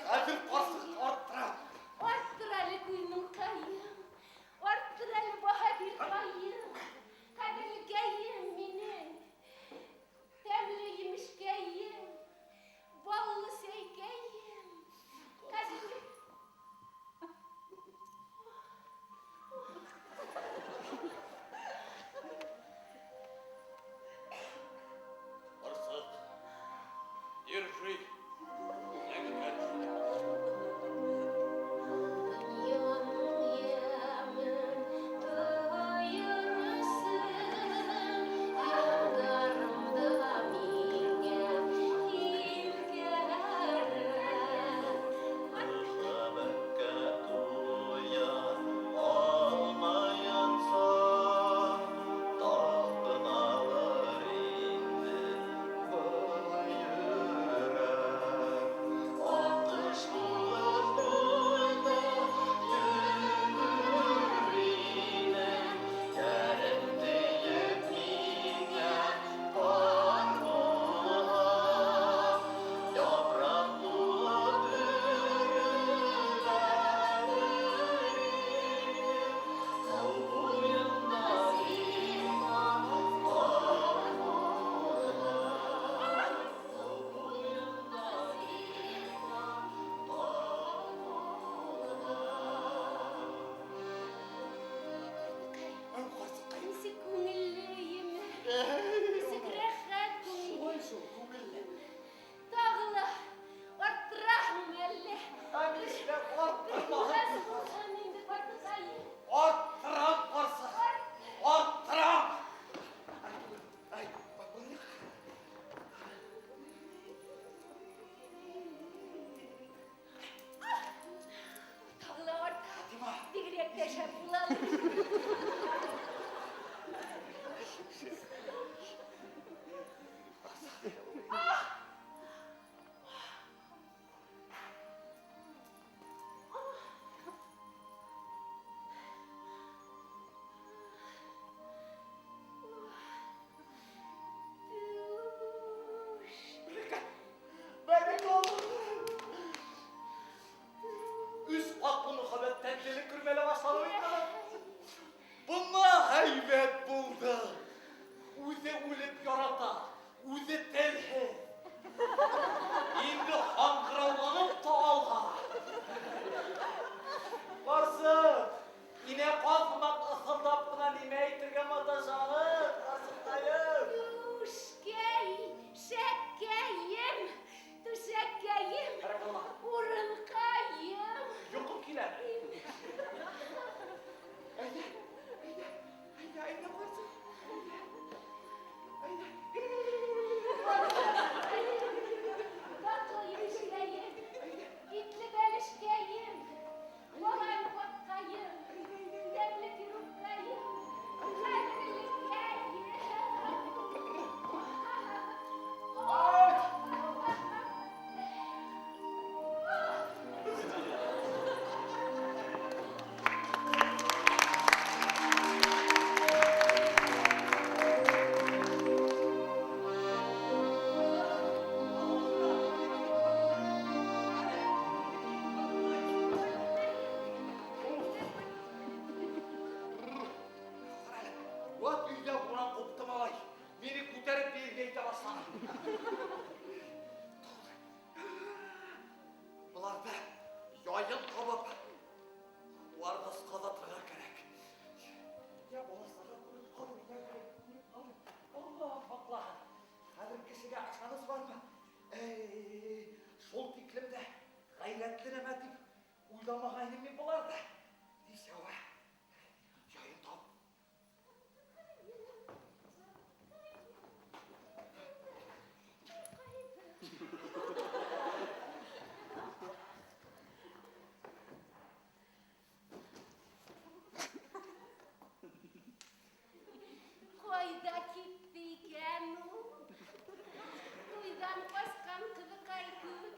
Kadir basık arttıram. Ballı seykeyim. Kadir. Barsık. Yürü. Yenge gel. Arttıram barsık. Arttıram. Ay, bak bunu. Benim oğlum. Üst aklı muhabbetten deli kırmele başladı. Bunlar heybet buldu. Uze ulip yarata. Uze telhe. İndi hankıravlanıp da alha. Varsın. Yine kalkmak ısıldap buna nime itirgem atacağını. Varsın dayım. Bırakalım. Yokum kiler. Haydi. Haydi varsın. Vat yüzden vuran koptum alay. Beni kurtarıp bir geyte baslan. Bunlar da yayın kabıp vargas kazatırga gerek. Ya bana sana kurup alın. Allah Allah. Kadir kişiге açmanız var mı? Şol iklimde gayretli nemetip uydamağayını mı bular da? Neyse o. Yayın tam. Koyda gitti genu. Kuydan baskan kızı kaydı.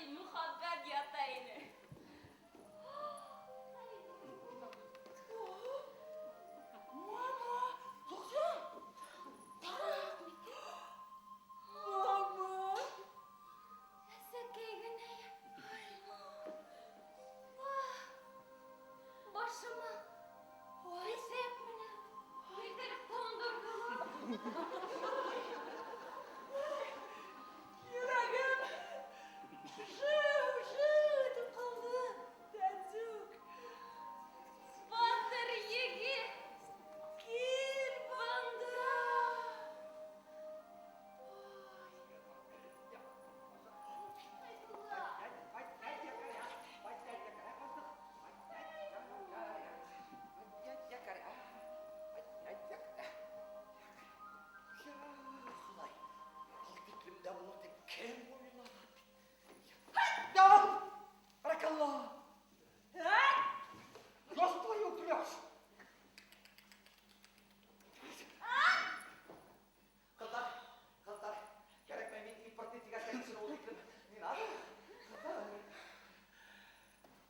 Ey muhabbet yatayını. Мама, тоқсан. Мама. Başıma pisek getirip kondurdular. Yüreğim. Şıp kaldı. Tenzuk. Batır yigi gir banda.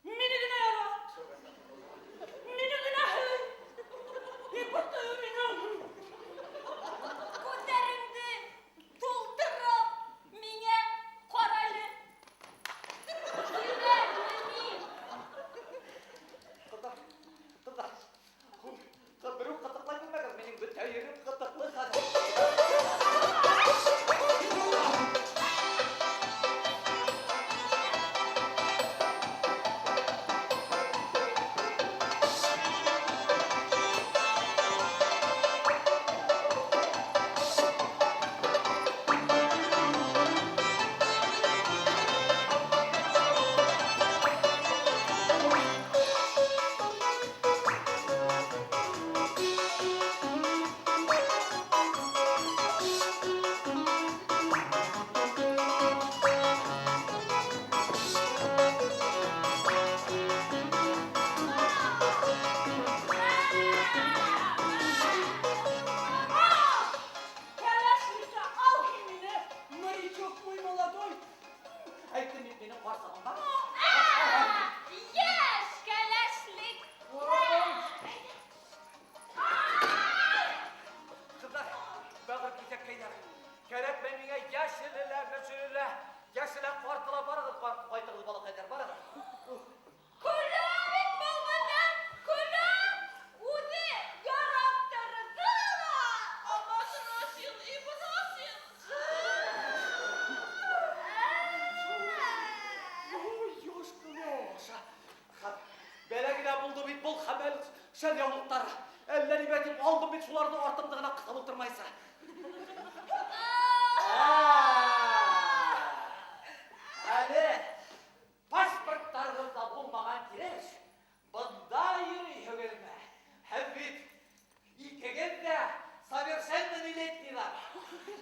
Mini gına yara. Mini gına hın. İpatı minum. Ko'tarimdi, to'ldirib menga qorali. Yubordim. Калашника ал химine. Морячок мой молодой. Yes, kalaşlik. Kızlar, bağır gidecek kaynar. Gerek benimle yaşlılar, meşhurlar, yaşlılar kuartıla barıdır, kaytırlı balık eder, barıdır. Kulağım bulmadan kulağım. Uzi yarattırdı. Amasın asil, ibn asil. Oy, yoşkuluş. Belegine buldu bit bul hamel şer yavluklar. Elleri betip aldım bit sularını arttırdığına kısa oturmaysa. Hadi, pasportlarınızda bulmagan kireç. Bunda yürü högelme. Hem bit, ilkegen de sabersenle ilettiler.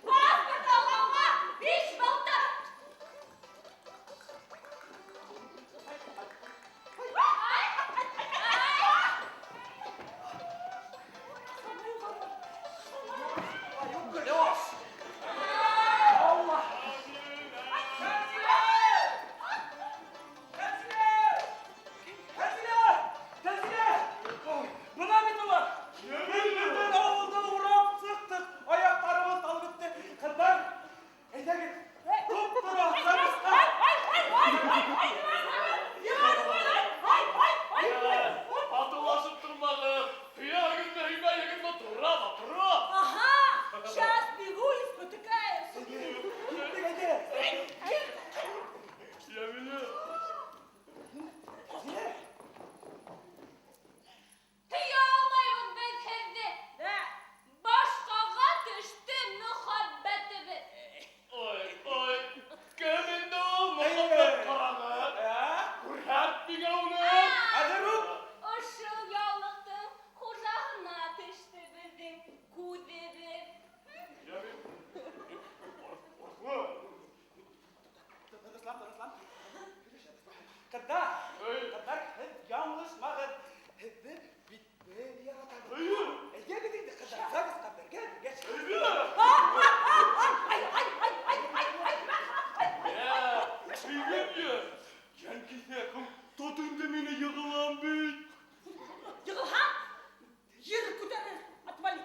Pasport almama 5 balta. Yok, Allah. Buna bir duvar. Bütün avulda uğrap sıktık. Ayaklarımız dalı bitti. Kızlar. Ete git. Tuttura. Hatırlaşıp durmalı. Hıyar günde hıyma yegin turra. Ага, сейчас бегу и спотыкаюсь. Yemini. Kıyalmayın ben kendi. Да. Başkaga düştü muhabbetimiz. Oy. Kimin de o muhabbet karanı? Kurhat bir gavunu. Hadi Ruh. Işıl yallıktın kucağına düştü bizim kudirim. Yemin. Kızlar. Hey. Kızlar. Yanlış mağır. Bitmeli yaratan. Hayır. Gel gidin kızlar. Sakız kapır. Gel. Geç. Ya, çiğdem Yankise kım tutun da meni yığılan bey. Yığılha! Yer kudarır. Atmali.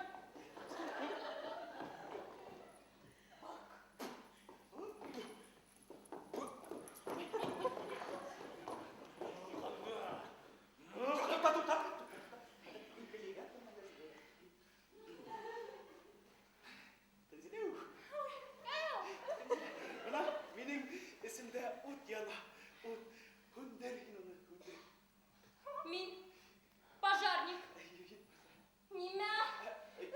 Ulan benim esimde ut yana. Ut. Hünder hinanı. Hünder. Min пожарник. Нина.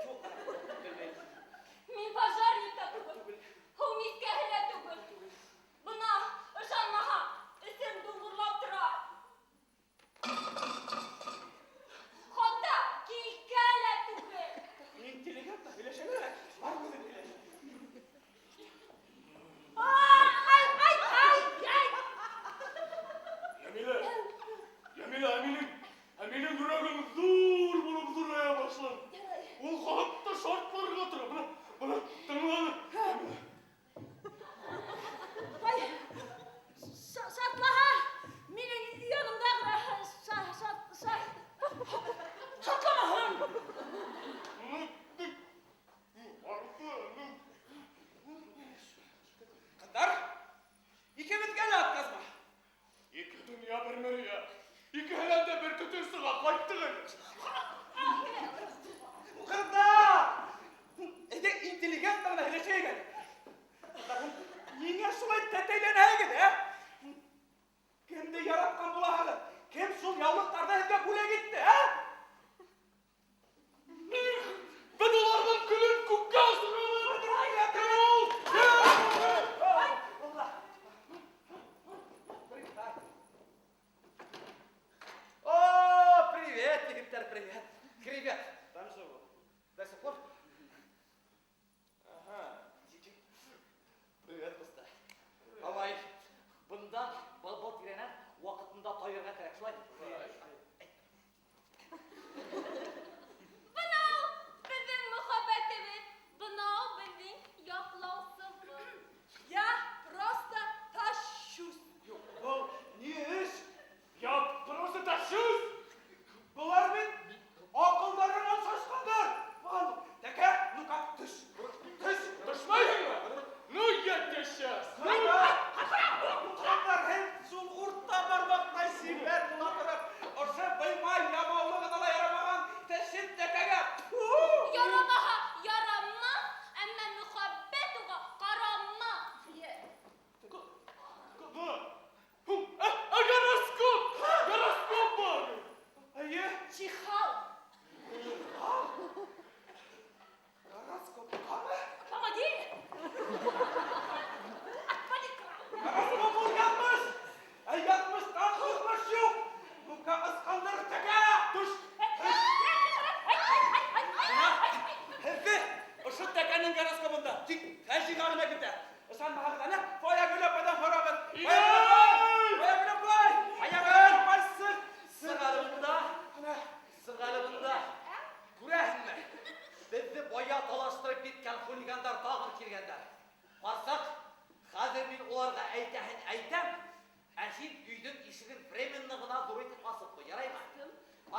Çok bilmeyin. Min пожарник та түгел. Ул мискәһе лә түгел. Бына ышанмаһа, эсем дуңгырлап тора. Хатта килкә лә түгел. İntelligent bileşene. Var mı bileşene? Ай, ай, ай, ай. Yamile, Amin'in yüreğim zor bulup durmaya başladı. O hatta şartlar katırı. Bana tınladı. Ay, şartlaha! Benim yanımda şartlamahın! Kadar. İki bitken at kazma. İki dünya bir meriye. İki helende bir kötü sığa kayttığın. Kadar. Ede intelligent bana hele şey gel. Yine şulay teteyle neye gidiyor? Kim de yaratkan bulahalı. Kim şul yavluklarda hem kule gitti ha? Ben onlardan külün kukkasını alırım. О, привет, египтер, привет. Привет. Там что? До сих пор? Ага. Привет, usta. Абай, bundan bal tirenen vaqtında tayırga kerek şulay. Бынау безнең мөхәббәтебез, бынау безнең яклаусыбыз. Я просто тащусь. Bu niye iş? Ya просто тащусь. Bunlar bir akıllarından şaşkındır. Bakalım. Teke, nuka, tüş. Tüş. Düşmeyin mi? Ну я тебя сейчас. Utanlar hem sul urtta barbaktay siber bulatırıp. Orşa bıymay yamavlı gıdala yaramağın teşhit tekege. Ярамаһа, яраммас, әмма мөхәббәт уга караммас. Гороскоп! Гороскоп var. Ayı. Чихал. Garaskop kamı. Помоги! Atmali kral. Garaskopul yanmış. Ay yanmış tam kızmış yok. Nuka ıskandır teke. Tüş. Hefe. Işık tekenin garaskopunda. Tik. Teşik ağına gitti. Sen bana ne? Foya güle padan horağın. Foya güle koy. Ayağın başsın. Сығалыбында, күрәһеңме? Бізді боя талаштырып кеткен хулигандар тағын келгендер. Барсақ, қазір мен оларға әйтәм, әшейін үйдің ишігін временно ғына зор етіп басып қой, ярай ма?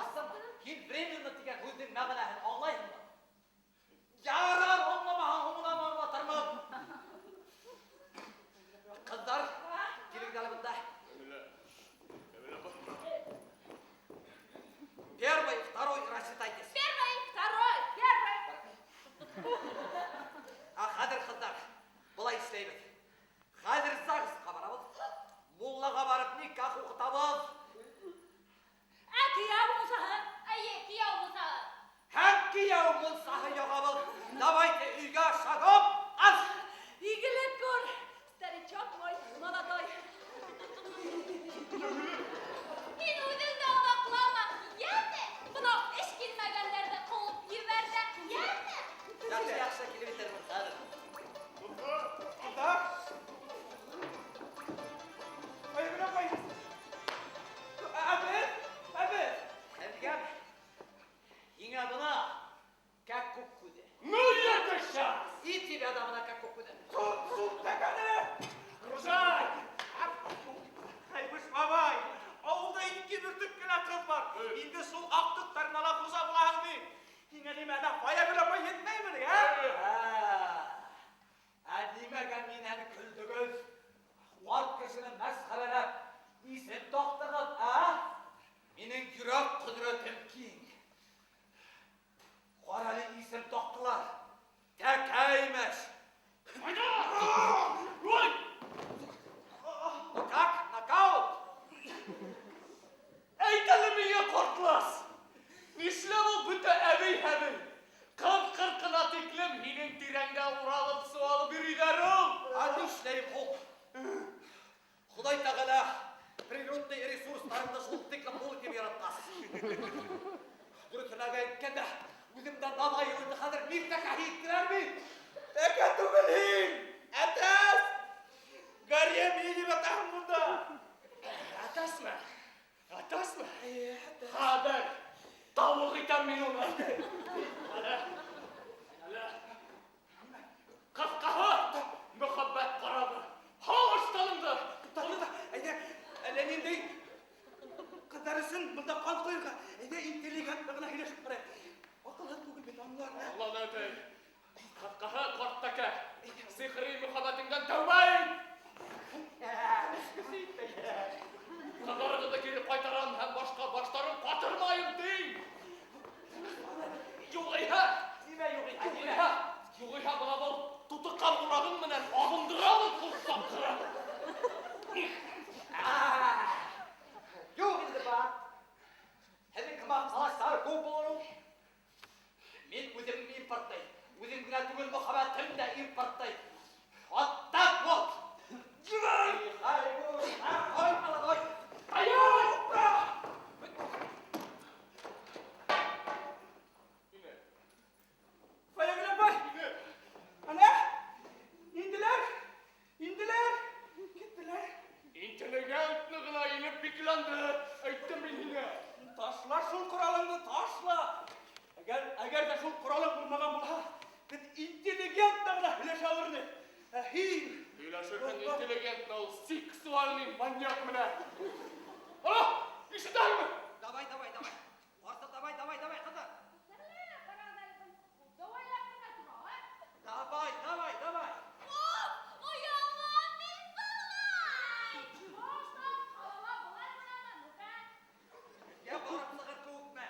Астым, кейін временно деген сөздің мәғынәһін аңлайсың ба? Ярар, аңламаһаң, аңламаңлатырмын. Қыздар, келіңдер бұнда. Первый, второй, рассчитайтесь. Первый, второй, первый. Қазір қыздар, бұлай істейміз. Қазір ЗАГСқа барамыз. Моллаға барып никах оқытамыз. Кияу мұсаһы. Әйе, кияу болса. Һәм кияу болсаһы яғамыз. Давайте үйге шагом аз. Игілік көр. Старичок мой, молодой. Мин үзеңне алдаклама. Яме, бынау эш килмәгәннәрне куып җибәрдә. Яме. Яхшы килеп итермен хәзер. Kadar. Ayı güle koy. Abi. Әдігәм, еңә бұна, кәк көк көде. Ну я тебя сейчас. И тебя немені баяғылап етмеймін, Әдемеге менен күлдігіз, қуат кішіні мәсқаралап, исеп тоқтығыз, Менің жүрек құдыретім кең. Қоралы исеп тоқтылар, тәк әймеш. Айда! Ой! Нокак, нокаут! Әйтәлі меңе қортлас! Нишлә ул бүті әбей-әбей? Қырқына теклем һинең тирәңдә уралып суалып йөрөйҙәр ул! Нишләйем ул? Құдай тағала природный ресурстарымды шул тиклем мул итеп яратмас. Дөресен әйткәндә, үземдән надай үлде хәзер бик тә һиттеләр бит. Тәкә түгел һин! Әтәс! Гарьем егеп атаһың бunda! Атасмы? Атасмы? Хәбәр! Тавык итәм мин уны! Каскаһы! Мөхәббәт карабы! Һавыш талынды! Әле нинди кыздарысын бunda кан куйырга, интеллигент гына һөйләшеп карай. Акыллы түгел бит анлар. Аллаһ әйтәй! Каскаһы карттака! Сихри мөхәббәтеңдән тәүбә ит! Кызларыгызды кире кайтарам һәм башка баштарын катырмайым дим! Югыйһа! Югыйһа бына был тутыккан урагың менән агындырабыз курсаккыры! Юк инде бар. Һеҙҙең һымаҡ алаштар күп булыр. Мин үҙем импортлай. Үҙем генә түгел, мөхәббәтем дә импортлай. Аттак бул! Баягылапай! Ана! Инделәр! Киттеләр! Интеллигентны гына инеп бикләнде! Әйттем мин һиңә! Ташла шул коралыңды, ташла! Әгәр дә шул коралың булмаган булһа, бит интеллигент гына һөйләшә алырны. Һин! Һөйләшерһең интеллигентны ул сексуальный маньяк менән! Ала! Ишетәһеңме? Давай. Орта, давай, кызым. Давай. Я барып сығыр күпме.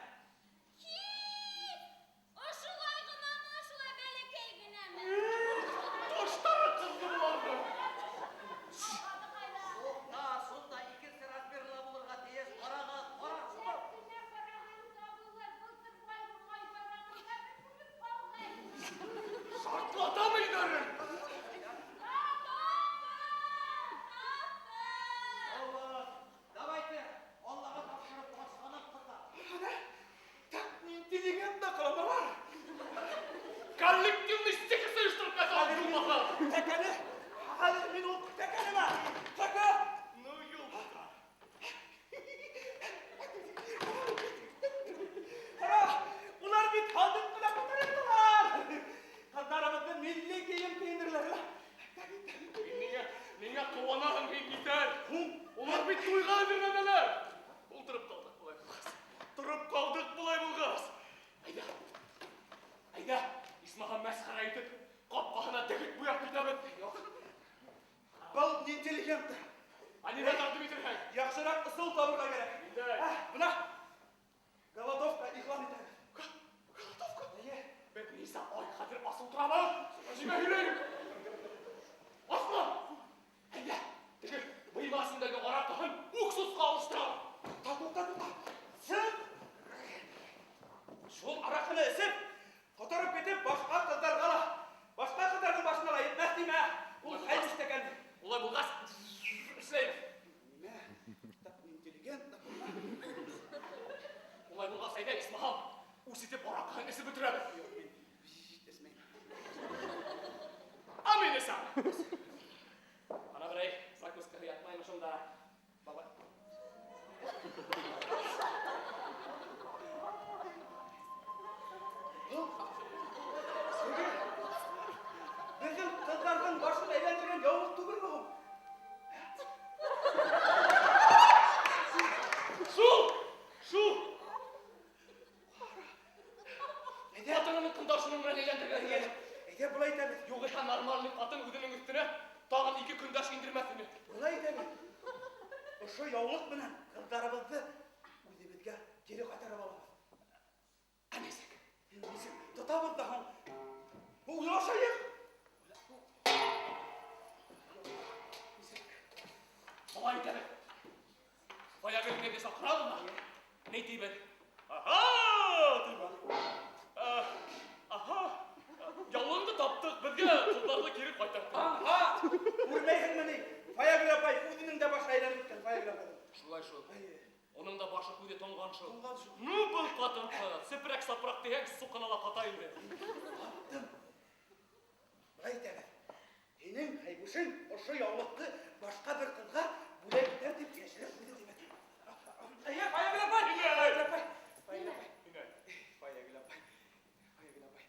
Таштары кызды буларды! Шунда икенсе размерлы булырға тейеш. Ҡара, шунда. Шартлатам өйҙәрен! Давайте, Аллаға тапшырып башҡаны ҡыта. Ана! Так интеллигент да каламалар. Коллективный стикс ойоштырып ятам булмаһа! Тәкәне! Хәзер мин ул тәкәнемә! Тәкә! Ну, юлбата! Улар бит халдык кына күтәрәләр. Кызларыбызны милли кием киендерәләр. Ниңә кыуанаһың һин итәр? Улар бит туйға әҙерләнәләр! Ул торып калдык булай булғас! Әйдә, исмаһам мәсхәрә итеп, ҡапҡаһына дегет буяп китәбеҙ! Был интеллигент. Нимә тартып итерһең? Яҡшыраҡ ысул табырға кәрәк. Ниндәй? Бына голодовка иғлан итәбеҙ. Голодовка? Беҙ нисә ай хәҙер асыу торабыҙ? Нимә һөйләйек? Асма! Әйҙә, теге быйма астындағы араҡыһын уксусҡа алыштырам! Туҡта. Сыҡ! Шул араҡыны эсеп, ҡотороп китеп, башҡа ҡыҙҙарҙың башына ла етмәҫ тимә. Ул хәл эштәгән. Улай булғас, эшләйбеҙ. Нимә? Так интеллигент. Улай булғас, әйҙә, исмаһам, үс итеп араҡыһын эсеп бөтөрәбеҙ. Юҡ, мин эсмәйем. Мин эсәм! Ана берәй закускаһы ятмаймы шунда? Бабай. Беҙҙең ҡыҙҙарҙың башын әйләндергән яуыз түгелме ул? Шул! Әйҙә, ошо яулык менен кыздарыбызды үзебизге кери кайтарып алабыз. Анесек. Нисек тотабыз да хан. Бул ошайык. Былай дәбек. Баягы келгенде сақырадым ба? Не дейбін? Аха! Дейбін. Аха! Ялыңды таптық, бізге қыздарды кері қайтарды. Ага! Урмейхин мени. Фаягүл апай үзүнүң да башы айланып кеткен Фаягүл апай. Шулай шул. Оның да башы көйде тоңған шул. Тоңған шул. Ну, бұл қатынқы. Сепірек-сапырақ деген суқынала қатайынды. Таптым. Айтады. Сенің хайбушың ошо яулыкты башка бир кызга бүлектер деп яшырып куйды деп. Фаягүл апай! Фаягүл апай! Фаягүл апай! Фаягүл апай! Фаягүл апай!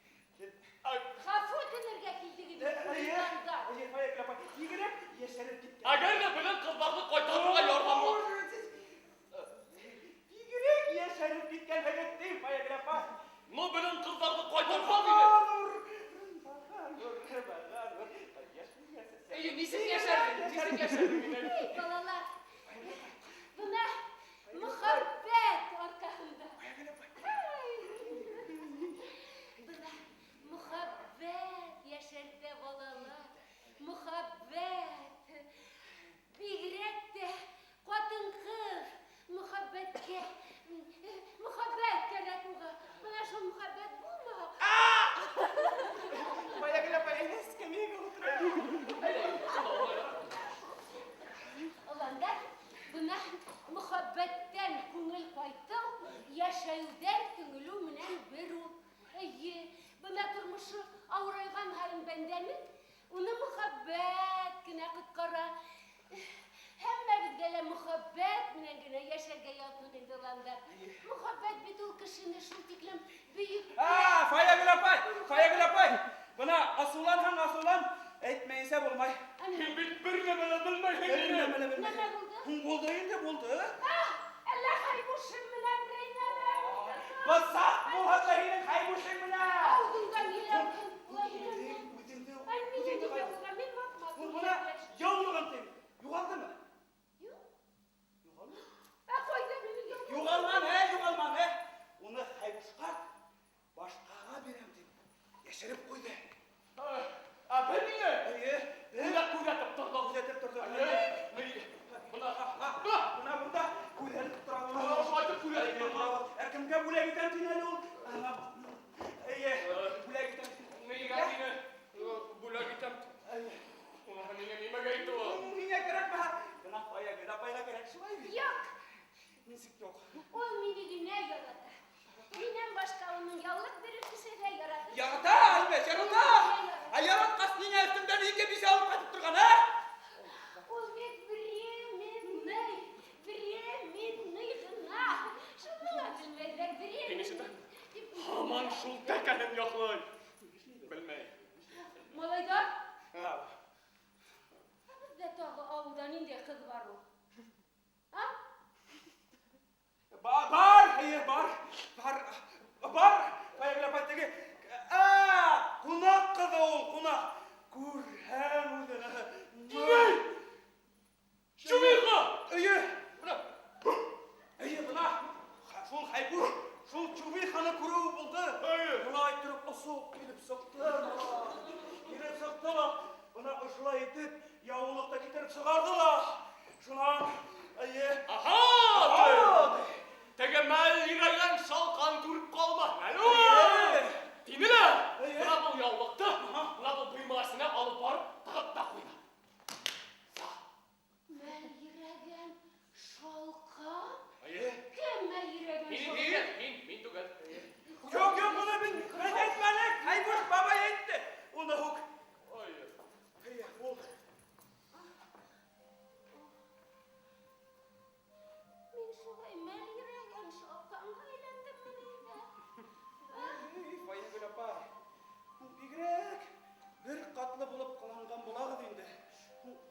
Ғафу өтінерге келдігін ұйғандар. Фаягүл апай! Егеріп яшырып кеткен. Әгер де білін қыздарды қайтаруға ярдамла. Егеріп яшырып кеткен әгеттей Фаягүл апай! Ну, білін қыздарды қайтаруға дейді. Несін яшардың? Балалар, бұна мұхаббет арқасында. Бұна мұхаббет яшарды балалар. Мұхаббет. Бигрәк те қатын қыз мұхаббетке. Мұхаббет керек уға. Бұна шо мұхаббет бұлма. Фаягүл апай, эскамейга отырайын. Оланда бұна мұхаббеттен көңіл қайтау, яшайудан көңілу менен бір ул. Бұна тұрмышы аурайған хайын бәндәмін, оны мұхаббет кіне құтқара. Хәммә бізгелі мұхаббет менен генә яшәргә ятын инде оланда. Мұхаббет бит ул кешене шул тиклем бөйүк. Фаягүл апай! Фаягүл апай! Бұна асулан һәм асулан әйтмәйсә булмай. Һин бит бер нәмәле белмәйһең. Нәмә булды? Булды инде булды. Әллә хайбушым менән бәйнәме? Басақ булһа һинең хайбушың менән. Алдыңда миләм. Бұна яулығын тем. Юғалдымы? Юғалман, юғалман. Оны хайбушқа башқаға берем деп яшырып қойды. Білмейді. Күзетіп тұрды. Күзетіп тұрды. Бұна бұнда күзетіп тұрады. Айтып күзетіп тұрды. Әркімге бүлегітен тинәлі ол. Бүлегітен. Неге дейіні? Бүлегітен. Оны неге етті ол? Міне керек бі? Бұна Фаягүл апайға керек шылай бі? Yok. Несік жоқ. Ol meni güne yarata. Minен başka onun yallık bir kişiye yarata. Yarata, әлбет, ярата! Яратқас неге әстімден еке бесе алып қатып тұрған, Ol bek временный гына. Шыныңа білмедер Енесіді? временный. Аман шул тәкәнін яқлай. Білмей. Малайдар, bizde tağı avdan indi kız var o. Ha? Бар, Фаягүл апай теге. Қунақ қызы ол, қунақ. Көрһәм өзіні. Ней? Шумиға! Бұна, шул хайбуш, шул Чувиханы көру болды. Бұлай тұрып ұсып келіп соқты. Бұна ұшылай етіп, яулықта кетіріп шығардыла. Шунан, Аха! Теге мәл ирайған шалқан көріп қалма. Мәлі? Деймілі? Бұна бұл яулықты, бұна бұл бұймасына алып барып, тағып та қойды. Мәл йürәген шалқан? Айы? Кем мәл йürәген Мин түгел. Yok, bunu ben etmedik. Haybuş baba etti. Onu huk. Айы. Ol. Мен шулай мәл йürәген шалқанға әйләндім менейді. Фаягүл апай. Бигрәк bir қатлы болып қаланған болағыз енді.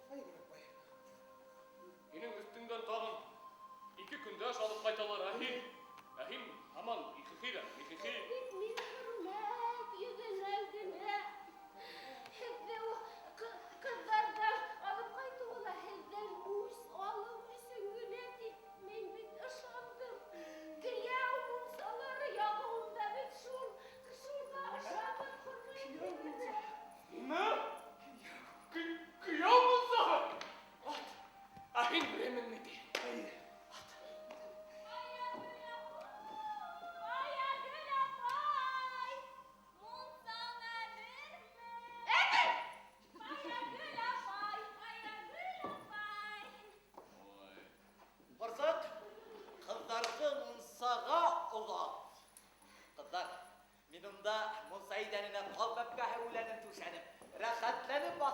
Фаягүл апай. Менің үстіңден тағын 2 күнде шалып қайталар, әхин, аман, икіхейді. Бит мен хөрмәт йөгенә генә. Һеҙҙе кыздарҙан алып ҡайтыуына һеҙҙән үс алыу өсөн генә.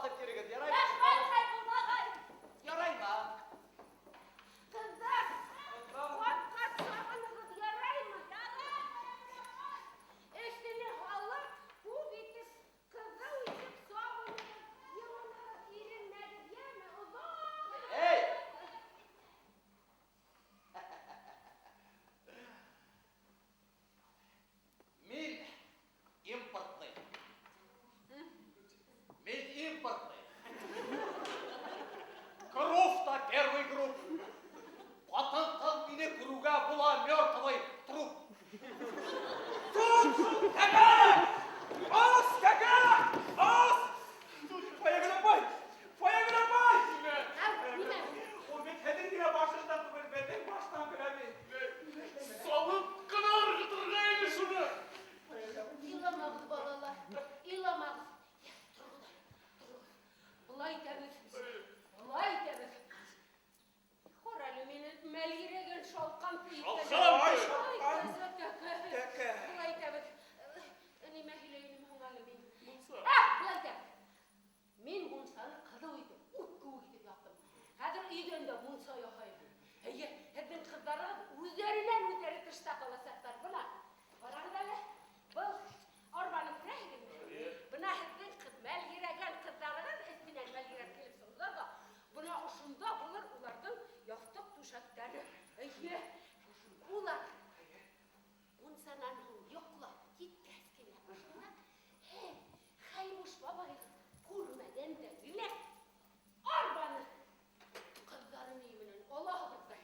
bakıp yürüyün. Yarayın. Рахмат, Хайбулла ағай. Yarayın mı? Kızlar, vakkat sağınız yarayma. Eşini hala bu bitiz kızı uçup sağınız yılınlara irinmedi diye mi uzun? Hey! Миль импортный. Миль импортный. Кров-то первый групп. Потом меня круга была мертвый труп. Kaka! As kaka! As! Fayagına bay! Fayagına bay! O bir kedin diye başından kıvır, benden baştan kıramı. Salıp kınar gıdırgaylı şunu. İlamağız balalar, ilamağız. Bulay tabii, bulay tabii. Koralı meni melgiregen şalkan piyikten. Şalkan! Ay kızı kaka. Kaka. Bulay tabii. Ani mehileyini hungalı min. Bulsa. Bulay tabii. Min bunsanı kıdı uydu, ukku gidip yaptım. Hadır iyiden de bunsa yakayım. Heye, hedin kızlara üzerinden üzeri kışta kalasaklar buna. Oranda bu ormanın rehginde. Buna hedin kız melgiregen kızlarının esminen melgiren kelip sorular da buna uşunda bulur ulardan yaktık tuşakları. Heye, ular. Bunsanan hun yokla git keskine başına. He, haymuş babayı kurmeden de bile ormanı kızların iyiminin Allah'ımızda.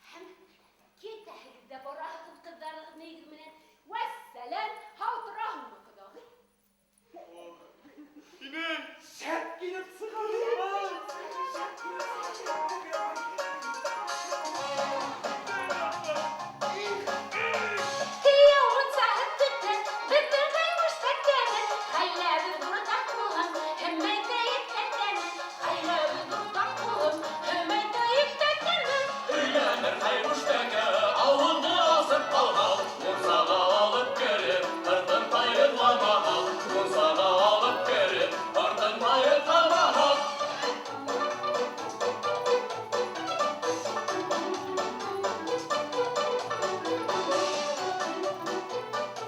Hem ki tehdide borahın kızların iyiminin vesselam havtırahın mı kıdağı? Yine. Şert gidip sıkalım. Şert gidip sıkalım. Üyeler haybuştaka, avını asıp kalmal. Mursağa alıp gelip, ardın payın kalmahal. Mursağa alıp gelip, ardın payın kalmahal.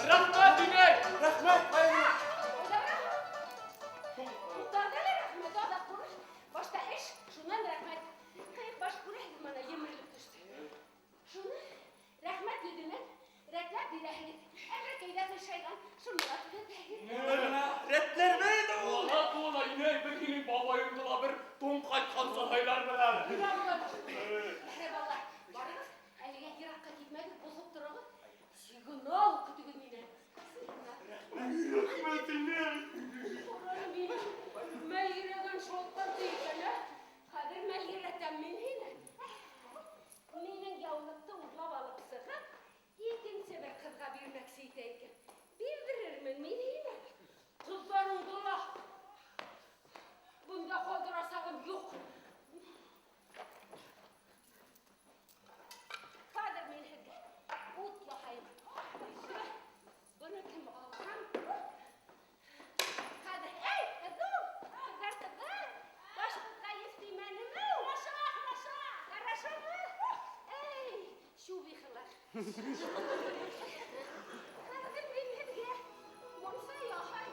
Rahmet yine. Rahmet fayagına. Muhtarda ne rahmet o da kuruş. Başta iş şundan rahmet. Hayır baş kuruş bana yemirilip düştü. Şunu rahmet yediğine reklam bir rahmet. Emre keydatı şeyden şunlara tüket. Retler beydi o. Ola yine bekinin babayımdıla bir don kaytkan sahaylar bilen. Eyvallah. Barınız eline girakka gitmedi bozup duralım. Signal kütüğün yine. Rahmet yine. Oranı benim melgireden şoktan değilsene. Kadir melgireten min yine. Minin yavlukta urla balık sıkı. Yiğitin sever kızga bir meksiyteyken. Bildirir min yine. Kızların dula. Bunda koldurasağım yok. Kadir min hedi. Ut bakayım. Bunu kim alsam? Kadir, hey, kızım. Kızlar. Baş kızga yestimeni mi? Хорошо mı? Ey, şu bihlar. Kadir min hedi. Monsa ya hay.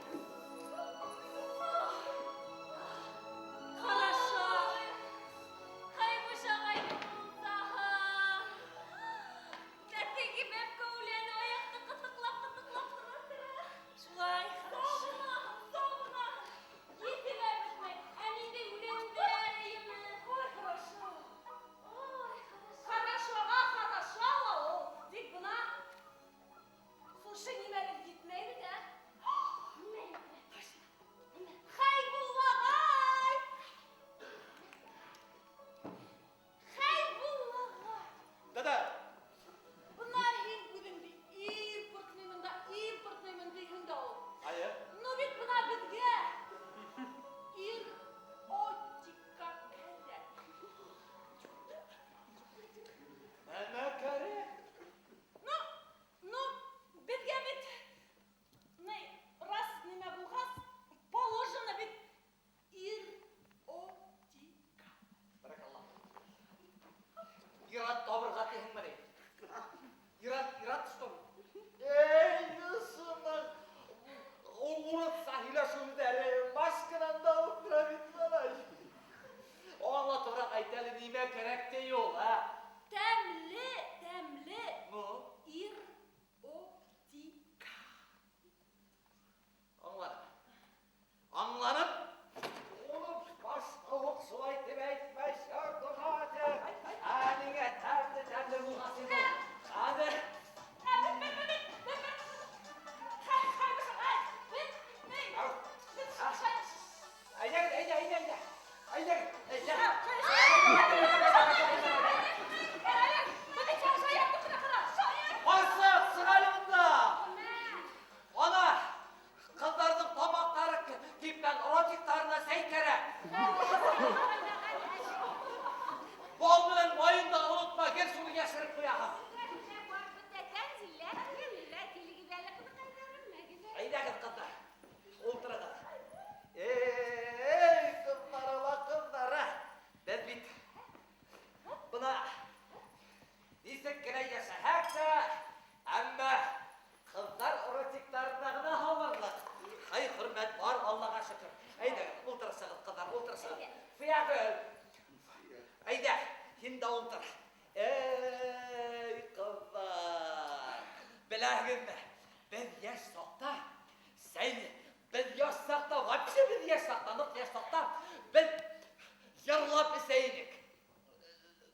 Хорошо. Хайбуш ағай болсаға. Тәттеге бәп көулені аяқты қытықлап тұрыр. Шулай, хорошо. Соғына. Естім әбішмай. Әнінде өлеңді әрейімі. Ой, хорошо. Ой, хорошо. Хорошоға хорошо ла ол. Дик бұна Bizge gerek de yol ha. Тәмле, тәмле. Bu. Ир-о-ти-ка. Anladım. Anladım. Oğlum başkalık sulayt demek başardım hadi. Hadi terli bu nasıl bu? Hadi. Basın sıralımda. Ona kızlarının tabakları tipten erotiklarına seykere. Bolduğun boyunda unutma gel şunu yaşırıp koyalım. Haydi kızlar. Ultra kızlar. Ey kızlara la kızlara. Ben bit. Buna desek gene yaşayaksa ama kızlar erotiklerine havarlar. Hay hürmet var Allah'a şükür. Haydi ultra sağlık kızlar ultra sağlık. Fiyakül. Haydi hindi ultra. Ey kızlar. Bilahim ben yaş sokta. Sen ben yaş sokta. Vapşe ben yaş sokta. Nuk yaş sokta. Ben yarlap seydik.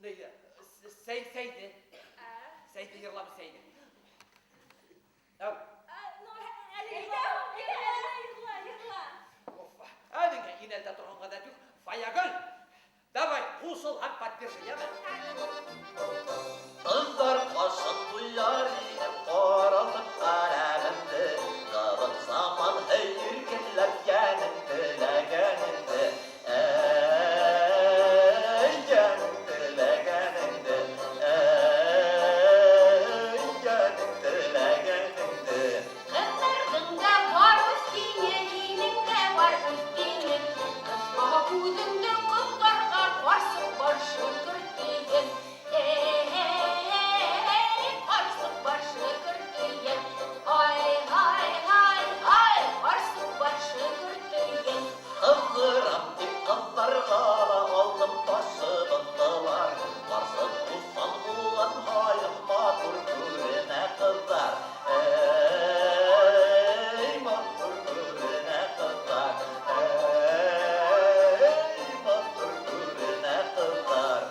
Neydi? Seydi. Seydi yarlap seydi. Evet. Öyle yine de durun kadar yok. Fayagül. Davay husul ham pattirsin ya ben. Kızlar kaşıklı yarine karalıp kaleminde Kavuk zaman hayır günler yanımda legeninde Ey yanımda legeninde Ey yanımda legeninde Kızlardın da var üstüne, iyinin de var üstüne. Kız mahmudunda kızlarga varsın başı kırkıyen. Varsın başı kırkıyen. Ay ay ay ay varsın başı kırkıyen. Kızdıram dip kızlarga aldım taşı bıktılar Varsın usan ulan hayır matur kürüne kızlar Ey matur kürüne kızlar Ey matur kürüne kızlar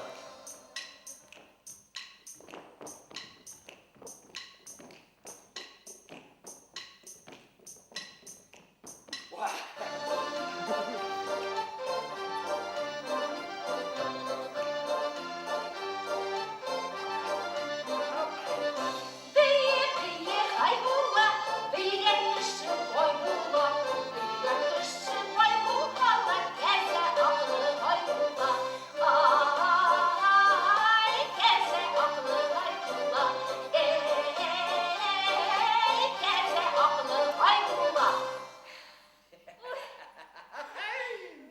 Büyü büyü haybulla, büyüyen kışı boybulla. Büyüyen kışı boybullalar, geze aklı haybulla. Ay geze aklı haybulla. Geze aklı haybulla.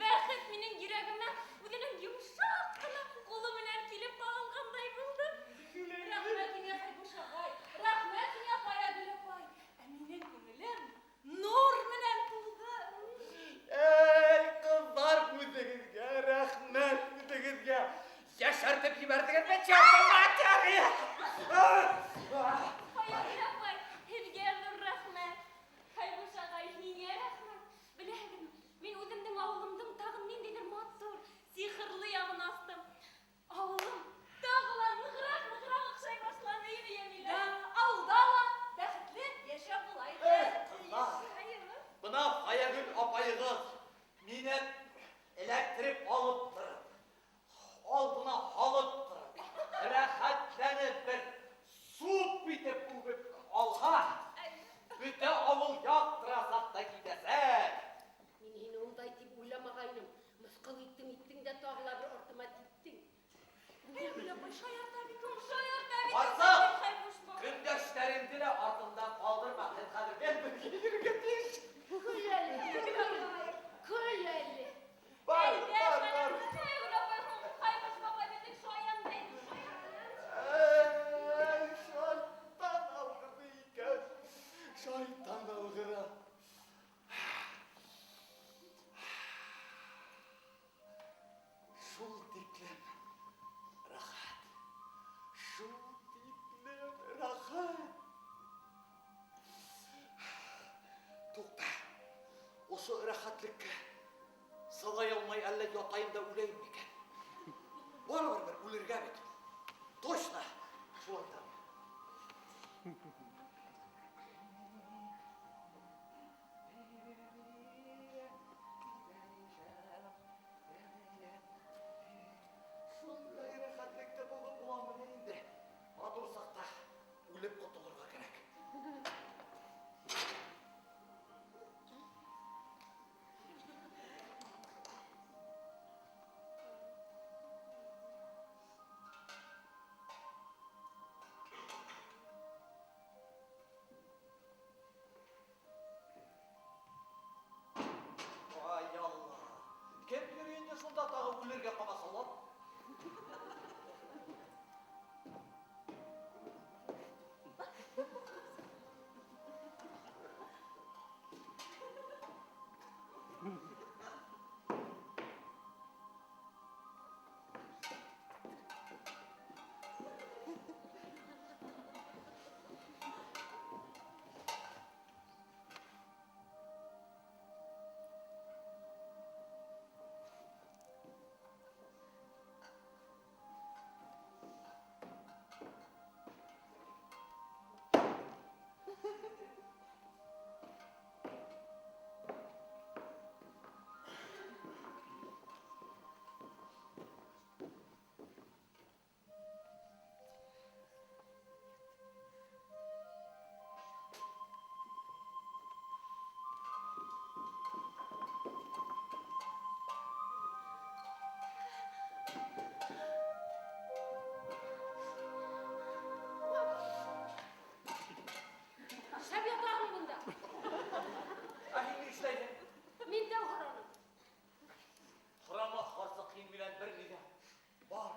Бәхет минең йөрәгемә үзенең йомшак кына кулы белән килеп кагылгандай булды. Рәхмәт сиңа, Хайбуш агай. Рәхмәт сиңа, Фаягөл апай. Ә минең күңелем нур белән тулды. Ey kızlar müdegizge, rahmet müdegizge. Yaşartıp yiberdiniz ben çarptım atyarıya. Фаягөл апай, һеҙгә нур рәхмәт. Хайбуш агай, һиңә рәхмәт. Беләһегеҙме, мин үҙемдең авылымдың тагын ниндәйҙер матур, сихырлы яғын астым. Авылым тағы ла нығыраҡ оҡшай башланы ине Йәмилә. Ауылда ла бәхетле йәшәп булайбыҙ. Kızlar. Buna Fayagül apayığız. Mine elektrip alıp durun. Aldına halıp durun. Rahatlanıp bir su bitip ubip alha. Büte avul yaktırasak da gidesek. Мин һине ундай тип уйламағайным. Мысҡыл иттең дә тағы ла бер артыма титтең. Йәмилә апай шаярта бит ул, шаярта бит. Varsa Хайбуш бабай. gündeşlerinde de ardından kaldırma. Hadi ben bir yürüyeceğim. Көл әле, көл әле. Var, Әйҙә, var, var. шаярта. Хайбуш апай, Хайбуш бабай бит шаяндай. Şeytan algıdı iken. Şeytan algıda. Şul diklem. Осы рахатлыкка сылай алмай әллә ятайым да үлейім екен. Барыбыр бір үлерге бит. Точно. Шул айтам. Шундай рахатлыкта булып буламын инде. Матурсак та үлеп котылырга кирәк. Ай Алла. Кем йөргәндә шунда тагы үләргә калмаса ла? Шәп ятағым бұнда. Әһин ни эшләйһең? Мин дәү хораным. Хурама харсы кыйын белән бер нидә. Бар.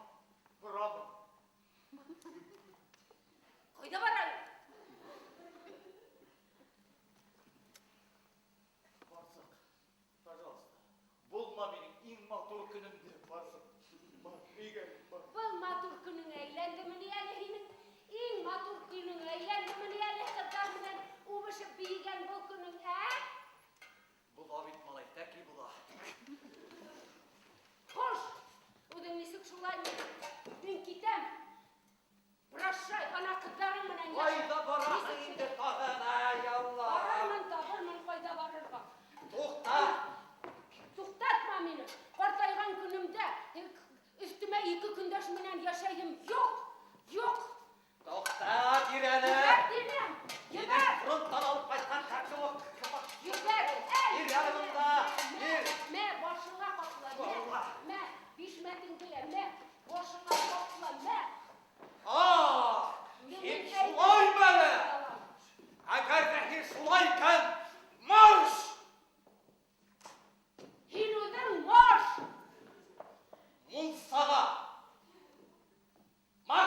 Хурама. Кайда барайым? Барсак. Пожалуйста. Булма минең иң матур көнемдә, барсак. Бар, өйгә бар. Был матур көнің әйләндіміне әлі һинең? Иң матур көнің әйләндіміне әлі кыздар менән убышып бейген бұл көнің, ә? Була бит малай, тәки була. Хош, үҙең нисек шулаймы? Мин китәм. Прощай, ана кыздарың менән яшә. Кайда барасың инде тагын, ай Алла. Барырмын, табырмын, кайда барырға. Тукта. Туктатма мине. Картайган көнümдә өстемә 2 көндәш менән яшәйем. Юк! Юк! Тукта, тирәне. Динем! Минең Ебәр! фронттан алып кайткан хакчылык. Ебәр! Ир янымда. Ир. Мә, башыңа капла. Алла. Мә, бишмәтеңде лә, мә, башыңа капла, мә. Һин шулай мәле. Әгәр дә һин шулай икән, марш! Һин үҙең марш! Мунсага. Марш!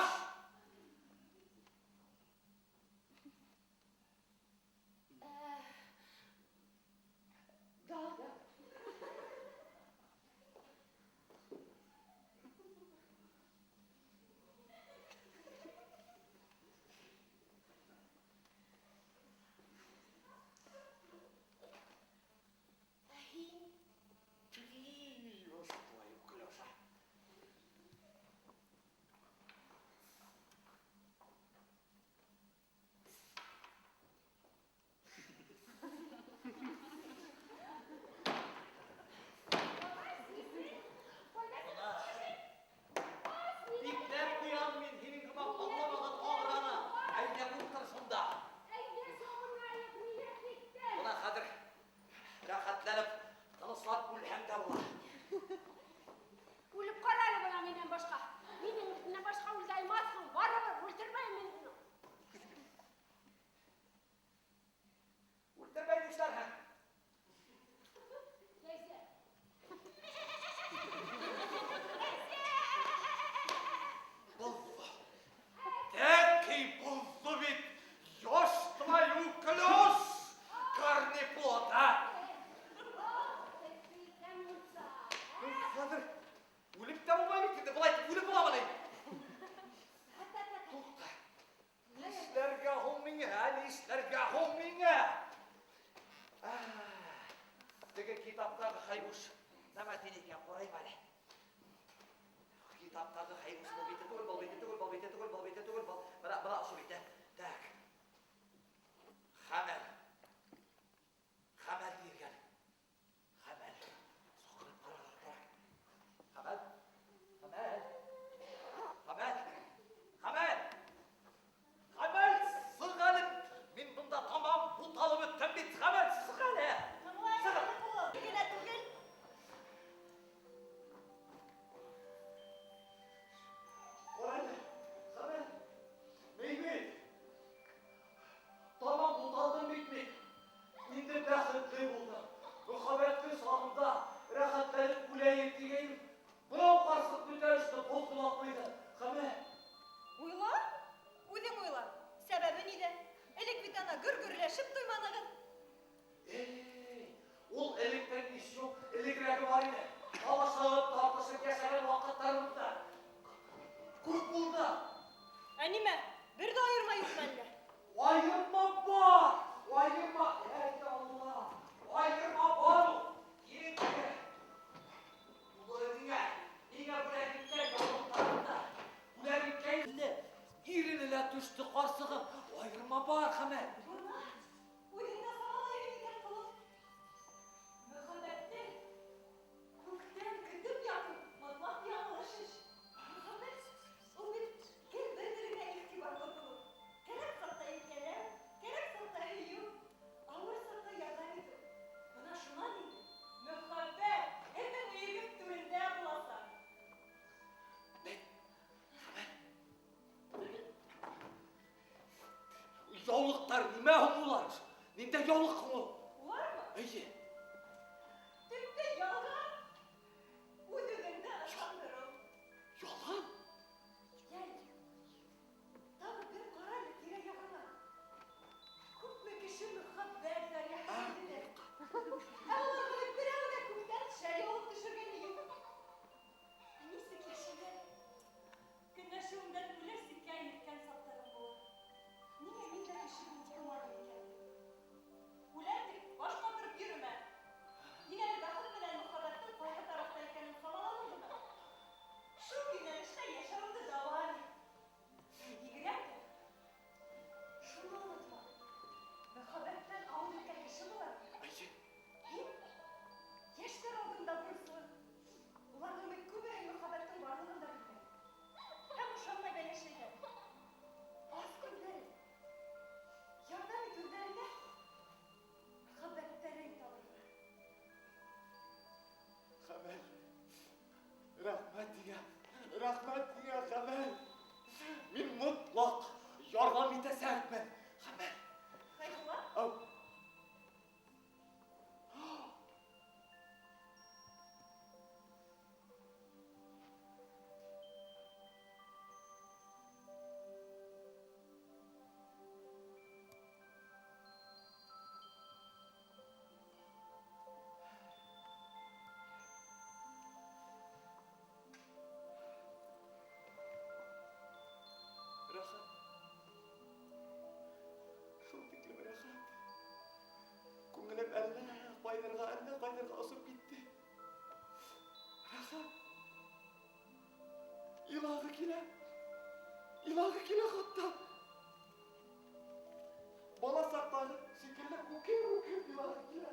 Kitaptaki haybuş. Nemetin iken korayım hele. Kitaptaki haybuş bu biti tugul bol biti tugul bol biti tugul bol biti tugul bol. Bırak şu biti. Tak. Hamel. Hamel diyirgen. Hamel. Sokurup paralar bırak. Hamel. Hamel. Hamel. Hamel. Hamel. Sığanım. Min bunda tamam bu talımı tembit. Hamel sığanı. Sığan. Koray. Hamel. Mehmet. Tamam bu taldım bitmiş. İndi bəxtli buldum. Rüqabətli sağımda rəxətlərin kuləyə yetdigəyim. Buna qarsıq bütərişdə qol qulaklıydı. Hamel. Уйла? Үҙең уйла. Сәбәбе ниҙә? Элек бит ана гөр-гөрләшеп туйманығыҙ. Ул электен iş yok, elektrəgi var idi. Alışıb, tartışıb yaşayan vaxtlarımda. Күп buldu. Ә нимә? Бер дә айырма юҡмы әллә? Ayırma var. Ayırma. Ey Allah. Ayırma var. Yenge. Ularına. Yine buraya gitken yollarında. Buraya gitken irinile düştü qarsığım. Ayırma var Hamel. Үҙеңдә һаман икән ҡылып. Мөхәббәтте күктән көтөп ятып, мотлаҡ яңылыш эш. Мөхәббәт ул бит гел бер-беренә иғтибарлы булыу. Кәрәк саҡта иркәләү, кәрәк саҡта һөйөү, ауыр саҡта ярҙам итеү. Бына шунан инде мөхәббәт һеҙҙең өйөгөҙ түрендә буласаҡ. Yoluklar nime humular? Ninde yoluk humu? Улармы? Eye. Төптө ялған. Үҙ-үҙеңде ышандырыу. Yalan. Гел. Тағы бер ҡарале тирә-яғыңа. Күпме кеше мөхәббәт дәрьяһында. Ә уларҙы берәү ҙә күктән шәй алып төшөргәне юҡ. Нисек йәшәгән? Көнләшеүемдән үләр сиккә еткән саҡтарым булыр. Ниңә мин дә кеше булып тыуманым икән? Үләм тип баш ҡатырып йөрөмә. Ниңә әле бәхет менән мөхәббәттең ҡайһы тарафта икәнен самаланыңмы? Шул йүнәлештә йәшәүеңде дауам ит. Егерәк тә. Шуны онотма. Мөхәббәттән ауыз иткән кеше булыр. Eye. Һин йәштәр алдында бурыслы. Уларның бит күбеһе мөхәббәттең барлығын да белмәй. Һәм ышанмай да йәшәйҙәр. Аз көндәре, ярҙам итеүҙәренә мөхәббәттәрен табырға. Hamel. Rahmet diye. Rahmet diye Hamel. Min mutlak yardım itesəkmen. Hamel. Хәйбулла, Au. Rahat. Şol tiklem rahat. Күңелем әллә кайдырга осып китте. Rahat. Илагы килә. Илагы килә хатта. Бала сактагы шикелле күкер илагы килә.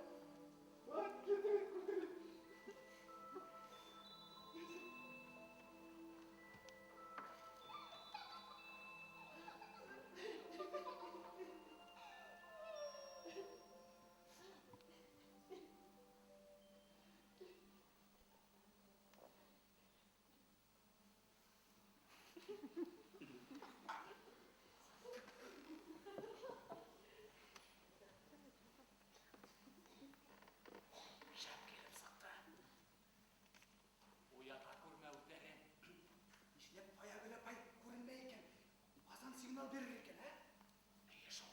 Бак килде күңелем. Уята күрмәүҙәрен. Нишләп аяğı белән пай күренмәй икән? Ҡасан сигнал бирер икән, ә? Эйе шул.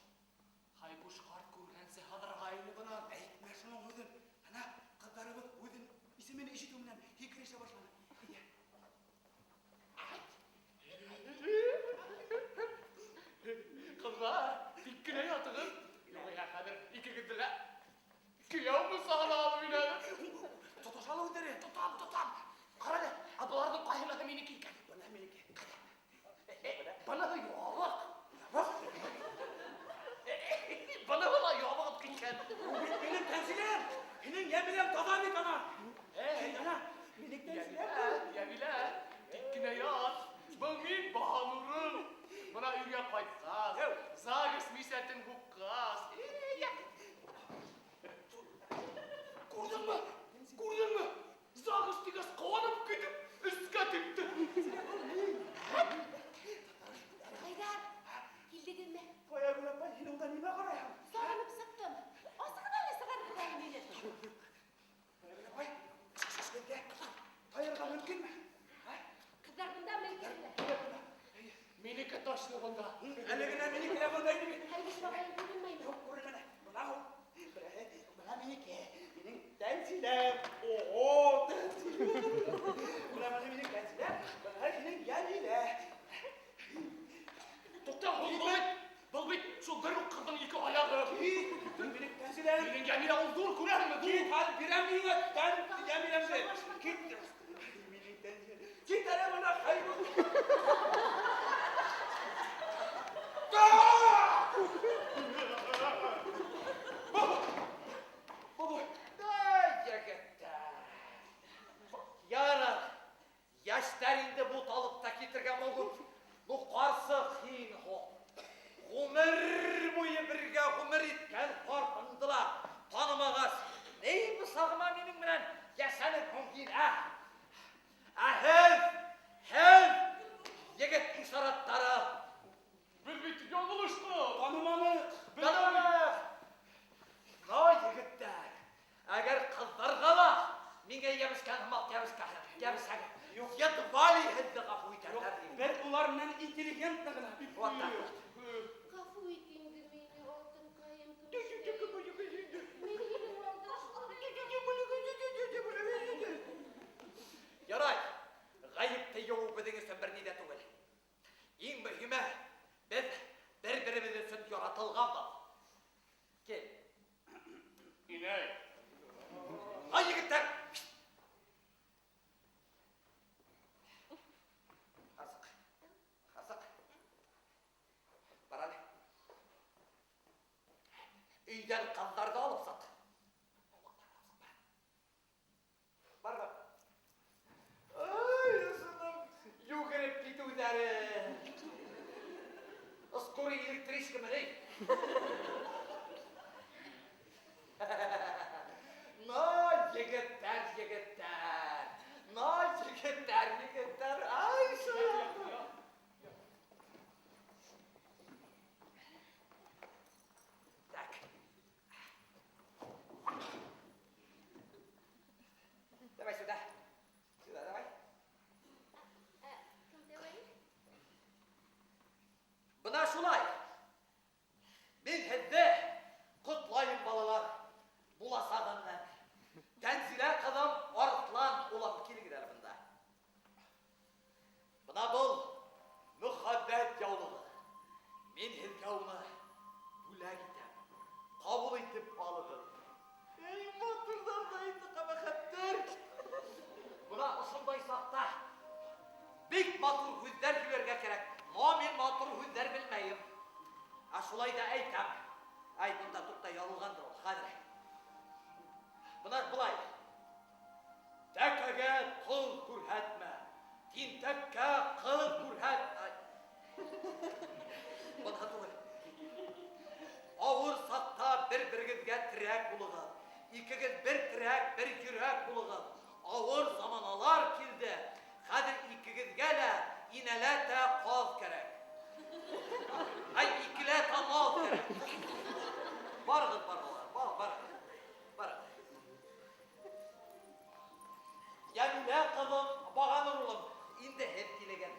Хайбуш ҡарт күргәнсе һыҙырға ине бынан. Әйтмә шуның һүҙен. Ана, ҡыҙҙарыбыҙ үҙен исемен ишетеү менән һикерешә башланы. Әйҙә. Ҡыҙҙар, тик кенә ятығыҙ. Юғиһә хәҙер икегеҙҙе лә кейәү бысағына алып инәбеҙ. болғанда. Әлі генә минеке лә мондай дип. Хайбуш ағай күренмәй. Юк, күренмәне. Бына ул. Бына минеке. Минең Тәнзиләм. Ого, Тәнзиләм. Бына минең Тәнзиләм. Бына һинең Җәмилә. Тукта, бұл бит шул бер үк кыздың ике аягы. Минең Тәнзиләм. Минең Җәмилә ул зур күрәһеңме? Кит, хәл бирәм миңа Җәмиләмде. Кит. Минең Тәнзиләм. Кит әле бына Хайбуш. Ярар, яшьтәр инде бу талыпта китергән булып, бу карсы хин хо. Гомер буе бергә гомер иткән картындылар, танымагас. Ней бу сагыма минең белән яшәнеп мөмкин, Һәм егет ишараттары. Без бит ялгышты. Таныманы. Егеттәр, әгәр кызларга ла миңа ябышкан мак ябышкан. Юк, ятвали һәдде гафу итәләр. Бер улар менән интеллигент гына. Вот так. Гафу ит инде мине, алтын каем күрсәтә. Мине Ярай, гаепте юу безнең өчен бер ни дә түгел. Иң мөһиме, без бер-беребез өчен яратылганбыз. Кел. Инәй. Егеттәр! Асык. Бар әле. Өйдән кыздарды алып сат. Бар. Исыным, югырып китүдәре. Скорый электричка меней. Егеттәр, ай шуя. Так. Давай сюда. Давай. Бына шулай. Мин һеҙҙе ҡотлайым, балалар. Буласағымнан. Тәнзилә ҡыҙым Арыҫлан улым, килегеҙәр бында. Бына был мөхәббәт яулығы. Мин һеҙгә уны бүләк итәм. Ҡабул итеп алығыҙ. Эй, матурҙар ҙа инде ҡәбәхәттәр. Бына ошондай саҡта бик матур һүҙҙәр һөйләргә кәрәк. Но мин матур һүҙҙәр белмәйем. Шулай да әйтәм. Ай, бында туҡта ялылғандыр ул. Хәҙер. Бына былай. Тәкәгә ҡыл күрһәтмә. Тинтәккә ҡыл күрһәтмә. Бына түгел. Ауыр саҡта бер-берегеҙгә терәк булығыҙ. Икегеҙ бер терәк, бер йөрәк булығыҙ. Ауыр заманалар килде. Хәҙер икегеҙгә лә инәләтә ҡаҙ кәрәк. Ай, икеләтә мал кәрәк. Барығыҙ, барығыҙ. Йәмилә ҡыҙым, бағаныр улым, инде һеҙ килегән.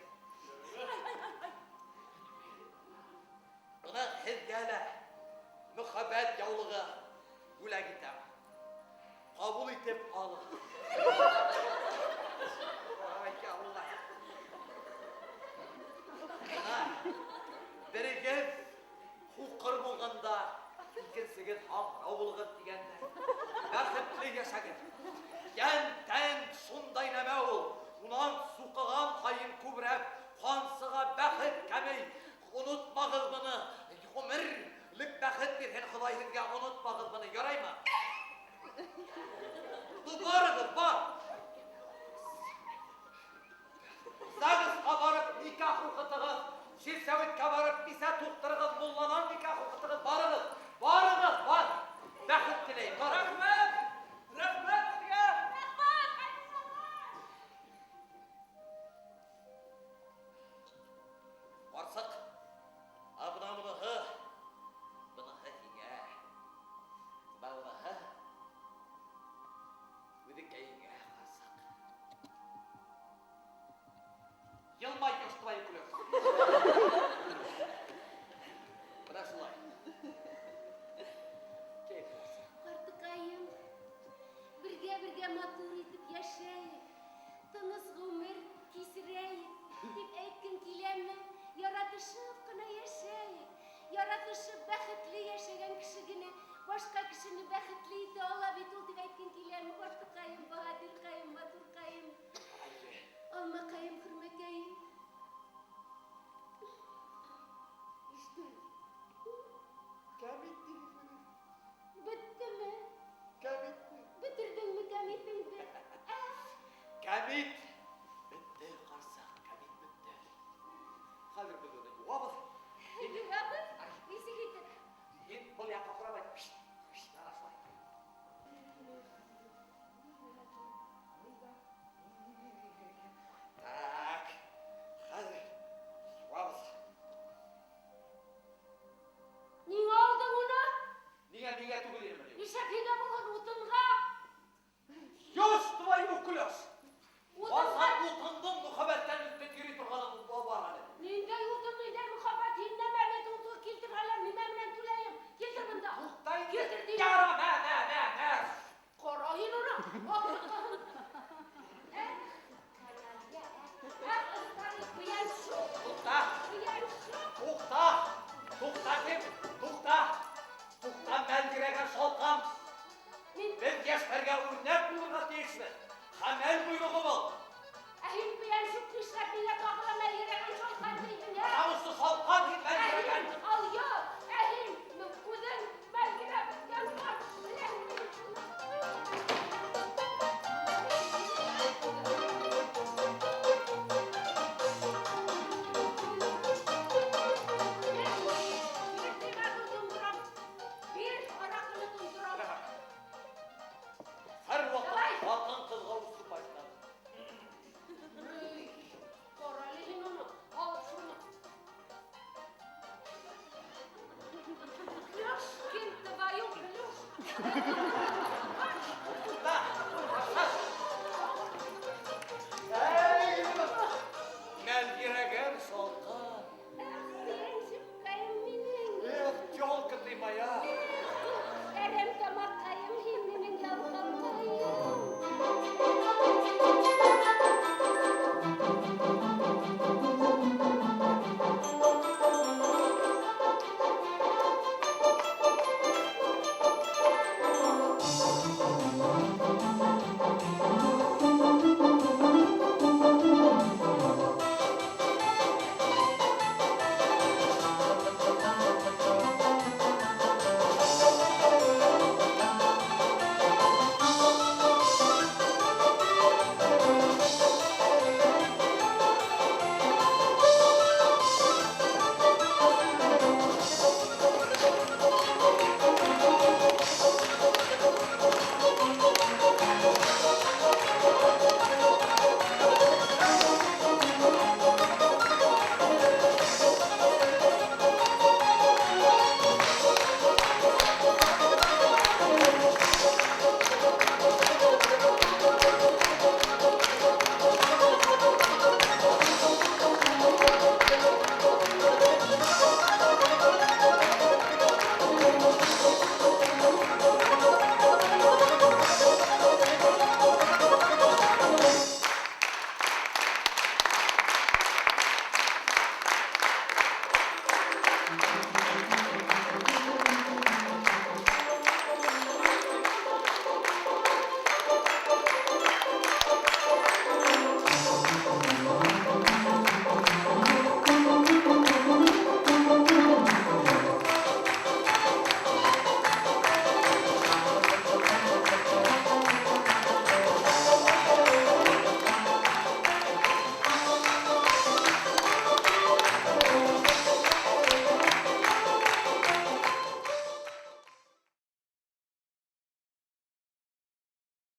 Бына һеҙгә лә мөхәббәт яулығы бүләк итәм. Ҡабул итеп алығыҙ. Ай, Алла. Бына берегеҙ һуҡыр булғанда, икенсегеҙ һаңрау булығыҙ тигәндә. Бәхетле йәшәгеҙ. Йән-тән шундай нәмә ул. Унан суҡыған һайын күберәк ҡансыға бәхет кәмей. Онотмағыҙ быны. Ғүмерлек бәхет бирһен Хоҙай һеҙгә. Онотмағыҙ быны. Яраймы? Барығыҙ, бар. Загысҡа барып никах уҡытығыҙ. Ширсәүиткә барып бисә туҡтырығыҙ. Мулланан никах уҡытығыҙ. Барығыҙ, бар. Бәхет теләйем. Рәхмәт. Рәхмәт һеҙгә. Ҡарсыҡ, быныһы һиңә, быныһы үҙекәйеңә, ҡарсыҡ. Йылмай, йош твою кулек. yaratışıp kına yaşayık. Yaratışı bәхетле яшәгән кеше генә башка кешене бәхетле итә ала бит ул дип әйткән киләме башкаем, баһадир каем, матур каем. Алма каем, хөрмәкәем. İşte. Kamit telefonu. Bitti mi? Kamit. Bitirdin mi kamitini? Kamit. Bitti karsak. Kamit bitti. Hazır biz onu yuvamış. Yürabız. Isi gitti. Git bul yakka kuramay. Pişt. Pişt. Araşma. Tak. Hazır. Yuvamış. Niye aldın onu? Niye tuguluyum ben? Nişapine bulun utunga. Yoş твою клёш. Utunga. Varsak utundum muhabbetten üstte yürü turganımız bu bağlanı. Ninde yutun ninde muhabbat hinne Mehmet utu kiltir hala mimemle tüleyim. Kiltir bunda. Muhtayın. Kiltir değil. Yara me. Korayın onu. Tukta. Kim? Tukta meldiregen şalkam. Biz yaşlarga örnek bulunat değişmez. Hamel buyruğu bul. Namuslu şalkam değil meldiregen. Her vakit vatan kızga uslu başlar. Клёш, кем твою клёш?